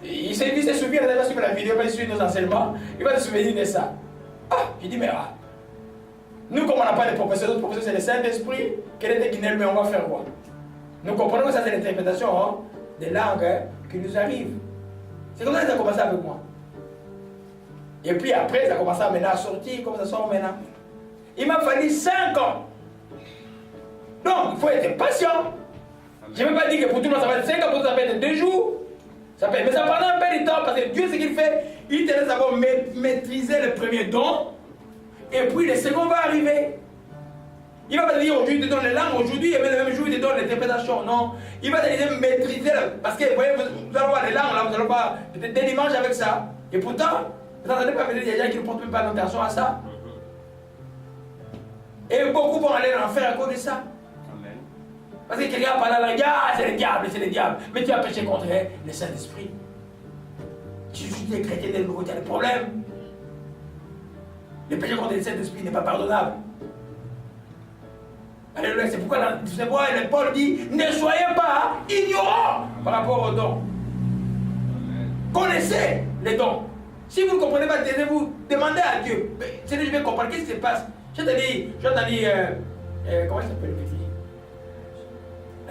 Il se souvient, il va suivre la vidéo, il va suivre nos enseignements, il va se souvenir de ça. Ah, j'ai dit, mais nous, comme on n'a pas de professeur, notre professeur c'est le Saint-Esprit, quel était Guinée, mais on va faire quoi? Nous comprenons que ça, c'est l'interprétation des langues qui nous arrivent. C'est comme ça que ça a commencé avec moi. Et puis après, ça a commencé à maintenant à sortir, comme ça sort maintenant. Il m'a fallu 5 ans. Donc, il faut être patient. Je ne veux pas dire que pour tout le monde ça va être 5 ans, pour tout ça va être 2 jours. Mais ça prendra un peu de temps parce que Dieu, ce qu'il fait, il te laisse d'abord maîtriser le premier don et puis le second va arriver. Il ne va pas te dire aujourd'hui, il te donne les langues, aujourd'hui, et même le même jour, il te donne l'interprétation. Non, il va te dire maîtriser, parce que vous voyez, vous allez voir les langues, là, vous allez voir peut-être des dimanches avec ça. Et pourtant, vous n'entendez pas venir des gens qui ne portent même pas attention à ça. Et beaucoup vont aller en enfer à cause de ça. Parce que quelqu'un parle à la langue, ah, c'est le diable. Mais tu as péché contre le Saint-Esprit. Tu es chrétien de nouveau, tu as des problèmes. Le péché contre le Saint-Esprit n'est pas pardonnable. Alléluia, c'est pourquoi Paul dit, ne soyez pas ignorants par rapport aux dons. Connaissez les dons. Si vous ne comprenez pas, taisez-vous, demandez à Dieu. C'est je vais comprendre, qu'est-ce qui se passe? J'ai entendu, comment il s'appelle le petit?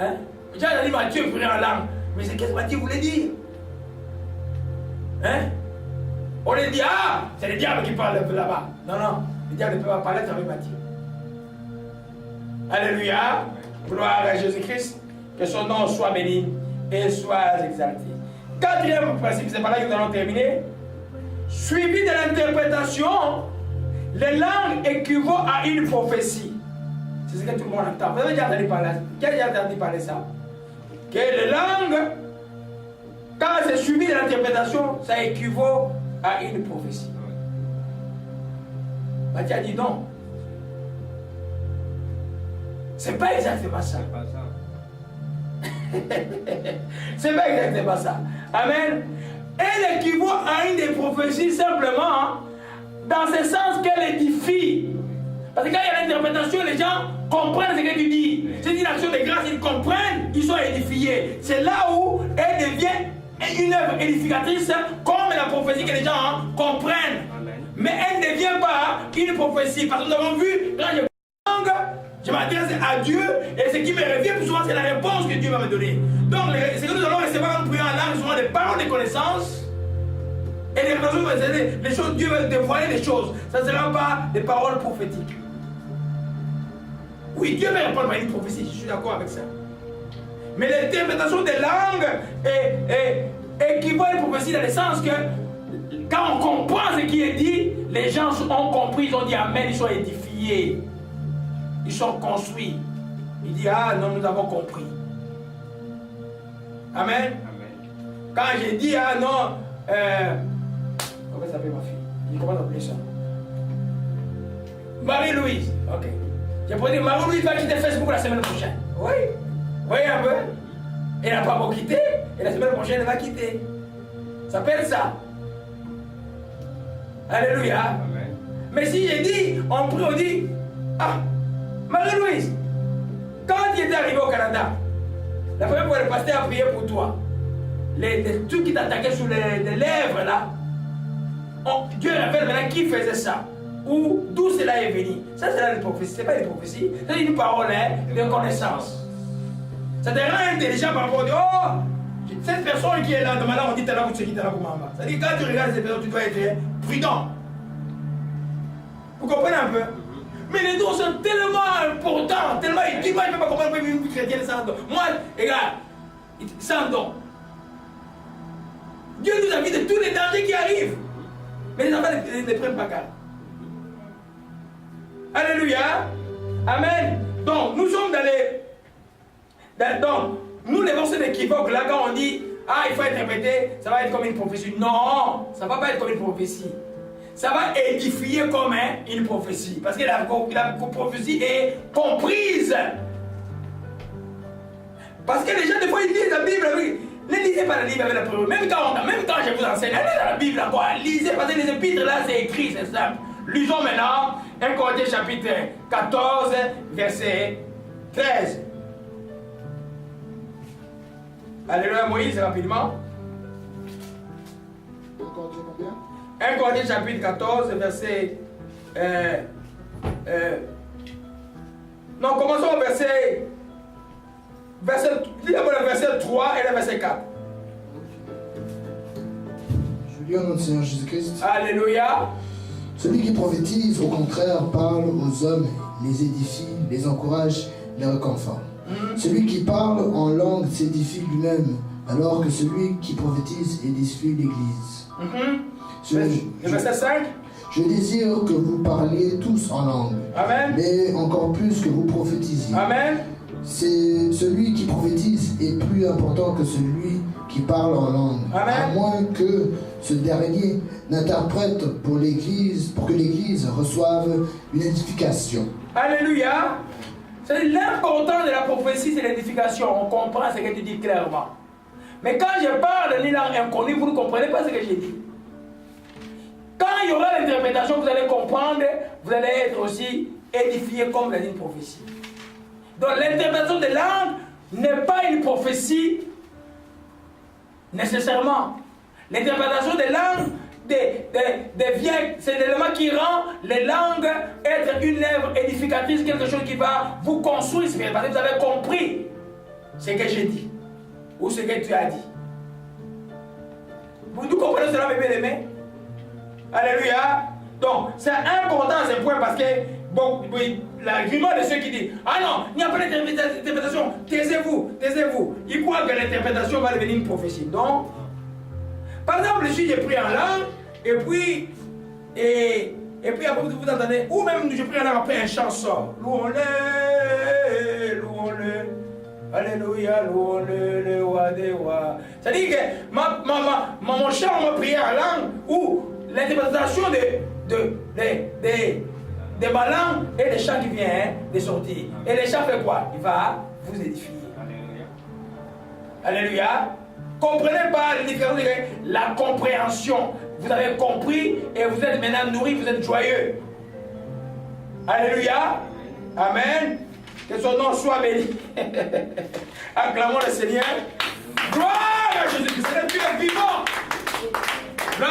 Hein? J'ai entendu Matthieu prier en langue. Mais c'est qu'est-ce que Matthieu voulait dire? Hein? On lui dit, ah, c'est le diable qui parle là-bas. Non, non, le diable ne peut pas parler avec Matthieu. Alléluia. Gloire à Jésus-Christ. Que son nom soit béni et soit exalté. Quatrième principe, c'est par là que nous allons terminer. Suivi de l'interprétation, les langues équivaut à une prophétie. C'est ce que tout le monde entend. Vous avez déjà entendu parler, qui a déjà entendu parler ça? Que les langues, quand c'est suivi de l'interprétation, ça équivaut à une prophétie. Matthieu a dit non. C'est pas exactement ça. C'est pas exactement ça. Amen. Elle équivaut à une des prophéties simplement dans ce sens qu'elle édifie. Parce que quand il y a l'interprétation, les gens comprennent ce que tu dis. C'est une action de grâce, ils comprennent, ils sont édifiés. C'est là où elle devient une œuvre édificatrice comme la prophétie que les gens comprennent. Mais elle ne devient pas une prophétie. Parce que nous avons vu, quand je m'adresse à Dieu et ce qui me revient plus souvent, c'est la réponse que Dieu va me donner. Donc, ce que nous allons recevoir quand nous prions en langue, souvent des paroles de connaissance. Et les choses, Dieu va dévoiler les choses. Ça ne sera pas des paroles prophétiques. Oui, Dieu va répondre à une prophétie, je suis d'accord avec ça. Mais l'interprétation des langues équivaut à une prophétie dans le sens que quand on comprend ce qui est dit, les gens ont compris, ils ont dit Amen, ils sont édifiés. Ils sont construits. Il dit, ah non, nous avons compris. Amen. Amen. Quand j'ai dit, ah non, comment s'appelle ma fille? Comment s'appelle ça? Marie-Louise. Ok. J'ai pas dit, Marie-Louise va quitter Facebook la semaine prochaine. Oui. Vous voyez un peu? Elle n'a pas encore quitté, et la semaine prochaine, elle va quitter. Ça s'appelle ça. Alléluia. Amen. Mais si j'ai dit, on prie, on dit, ah, Marie-Louise, quand tu étais arrivé au Canada, la première fois le pasteur a prié pour toi. Les trucs qui t'attaquaient sur les lèvres là, Dieu révèle maintenant qui faisait ça. Ou d'où cela est venu. Ça c'est la prophétie, c'est pas une prophétie, c'est une parole de connaissance. Ça te rend intelligent par rapport à oh, cette personne qui est là, maintenant on dit t'es là pour ce qui est là pour maman. C'est-à-dire quand tu regardes cette personne, tu dois être prudent. Vous comprenez un peu? Mais les dons sont tellement importants, tellement utiles. Moi, je ne peux pas comprendre une chrétienne sans don. Moi, regarde, sans don. Dieu nous a mis de tous les dangers qui arrivent. Mais les enfants ne prennent pas garde. Alléluia. Amen. Donc, nous sommes donc, nous, les versets d'équivoque, là, quand on dit, ah, il faut interpréter, ça va être comme une prophétie. Non, ça ne va pas être comme une prophétie. Ça va édifier comme une prophétie. Parce que la prophétie est comprise. Parce que les gens, des fois, ils lisent la Bible. Ne lisez pas la Bible avec la prière. Même quand je vous enseigne, allez dans la Bible encore. Lisez, parce que les épîtres, là, c'est écrit, c'est simple. Lisons maintenant 1 Corinthiens chapitre 14, verset 13. Alléluia, Moïse, rapidement. 1 Corinthiens chapitre 14, verset... non, commençons au verset... Dis d'abord le verset 3 et le verset 4. Je lis au nom du Seigneur Jésus-Christ. Alléluia. Celui qui prophétise, au contraire, parle aux hommes, les édifie, les encourage, les réconforte. Celui qui parle en langue s'édifie lui-même, alors que celui qui prophétise édifie l'Église. Le verset 5. Je désire que vous parliez tous en langue. Amen. Mais encore plus que vous prophétisiez. Amen. C'est celui qui prophétise est plus important que celui qui parle en langue. Amen. À moins que ce dernier n'interprète pour que l'Église reçoive une édification. Alléluia. L'important de la prophétie, c'est l'édification. On comprend ce que tu dis clairement. Mais quand je parle d'une langue inconnue, vous ne comprenez pas ce que j'ai dit. Quand il y aura l'interprétation, vous allez comprendre, vous allez être aussi édifié comme l'a dit une prophétie. Donc l'interprétation des langues n'est pas une prophétie nécessairement. L'interprétation des langues c'est l'élément qui rend les langues être une œuvre édificatrice, quelque chose qui va vous construire, parce que vous avez compris ce que j'ai dit, ou ce que tu as dit. Vous nous comprenez cela, mes bien-aimés? Alléluia. Donc, c'est important ce point parce que, bon, oui, l'argument de ceux qui disent « Ah non, il n'y a pas d'interprétation, taisez-vous, taisez-vous. » Ils croient que l'interprétation va devenir une prophétie. Donc, par exemple, si j'ai pris en langue, et puis après vous entendez, ou même je prie en langue après un chant sort. Louons-le, louons-le. Alléluia, louons-le, le roi des rois. C'est-à-dire que mon chant, ma prière en langue, ou l'interprétation de ma langue et les chants qui viennent de sortir. Et les chants fait quoi? Il va vous édifier. Alléluia. Alléluia. Comprenez pas la différence de la compréhension. Vous avez compris et vous êtes maintenant nourris, vous êtes joyeux. Alléluia. Amen. Que son nom soit béni. Acclamons le Seigneur. Gloire à Jésus-Christ. C'est le Dieu vivant.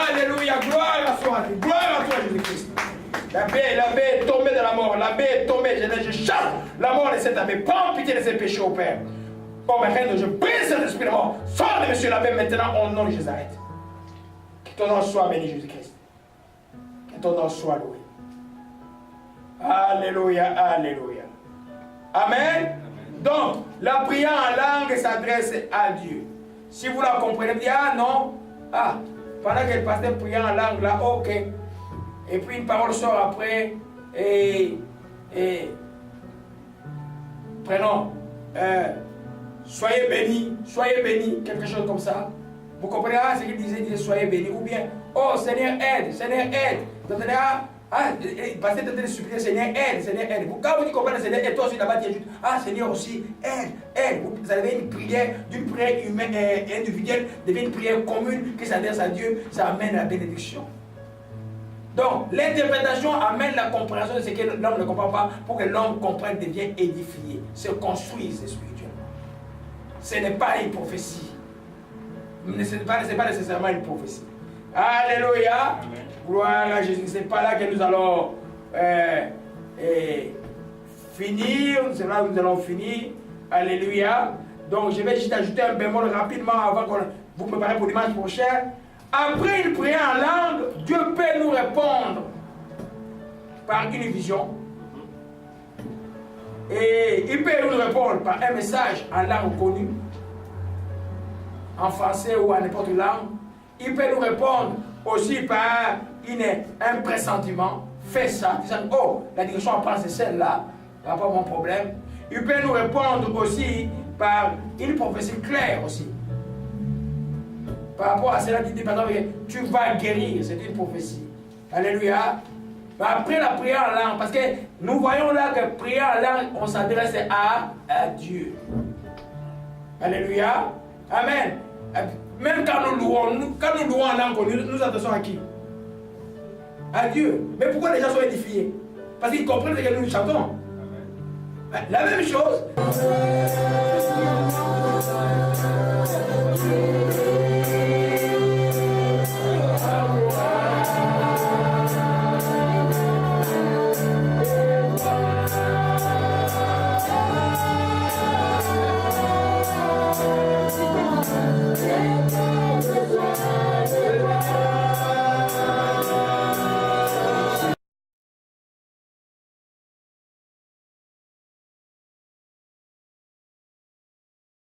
Alléluia. Gloire à toi. Gloire à toi, Jésus-Christ. La baie est tombée de la mort. La baie est tombée. Je chasse la mort de cette abbé. Prends pitié de ses péchés au Père. Oh, ma reine, je brise cet esprit de mort. Sors de monsieur l'abbé maintenant au nom de Jésus. Que ton nom soit béni, Jésus-Christ. Que ton nom soit loué. Alléluia, alléluia. Amen. Donc, la prière en langue s'adresse à Dieu. Si vous la comprenez, vous dites, ah non, ah, pendant que le pasteur prie en langue, là, ok. Et puis une parole sort après, et prenons, soyez bénis, quelque chose comme ça. Vous comprenez, ah, ce qu'il disait, soyez bénis, ou bien, oh Seigneur, aide, Seigneur, aide. Vous entendez, parce que tu es supplié, Seigneur, aide, Seigneur, aide. Quand vous dites comprenez, Seigneur, et toi aussi là-bas, tu es juste, ah Seigneur aussi, aide, aide. Vous avez une prière, d'une prière humaine et individuelle, devient une prière commune qui s'adresse à Dieu, ça amène la bénédiction. Donc, l'interprétation amène la compréhension de ce que l'homme ne comprend pas pour que l'homme comprenne, devienne édifié, se construise spirituellement. Ce n'est pas une prophétie. Ce n'est pas nécessairement une prophétie. Alléluia. Amen. Gloire à Jésus. Ce n'est pas là que nous allons finir. C'est là que nous allons finir. Alléluia. Donc, je vais juste ajouter un bémol rapidement avant qu'on vous prépare pour dimanche prochain. Après une prière en langue, Dieu peut nous répondre par une vision. Et il peut nous répondre par un message en langue connue, en français ou en n'importe quelle langue. Il peut nous répondre aussi par un pressentiment. Fais ça, disant, oh, la direction à prendre c'est celle-là, il n'y a pas mon problème. Il peut nous répondre aussi par une prophétie claire aussi. Par rapport à cela, dit, tu vas guérir, c'est une prophétie. Alléluia. Mais après la prière en langue, parce que nous voyons là que prière en langue, on s'adresse à Dieu. Alléluia. Amen. Même quand nous louons en langue, nous adressons à qui? À Dieu. Mais pourquoi les gens sont édifiés? Parce qu'ils comprennent ce que nous chantons. Amen. La même chose.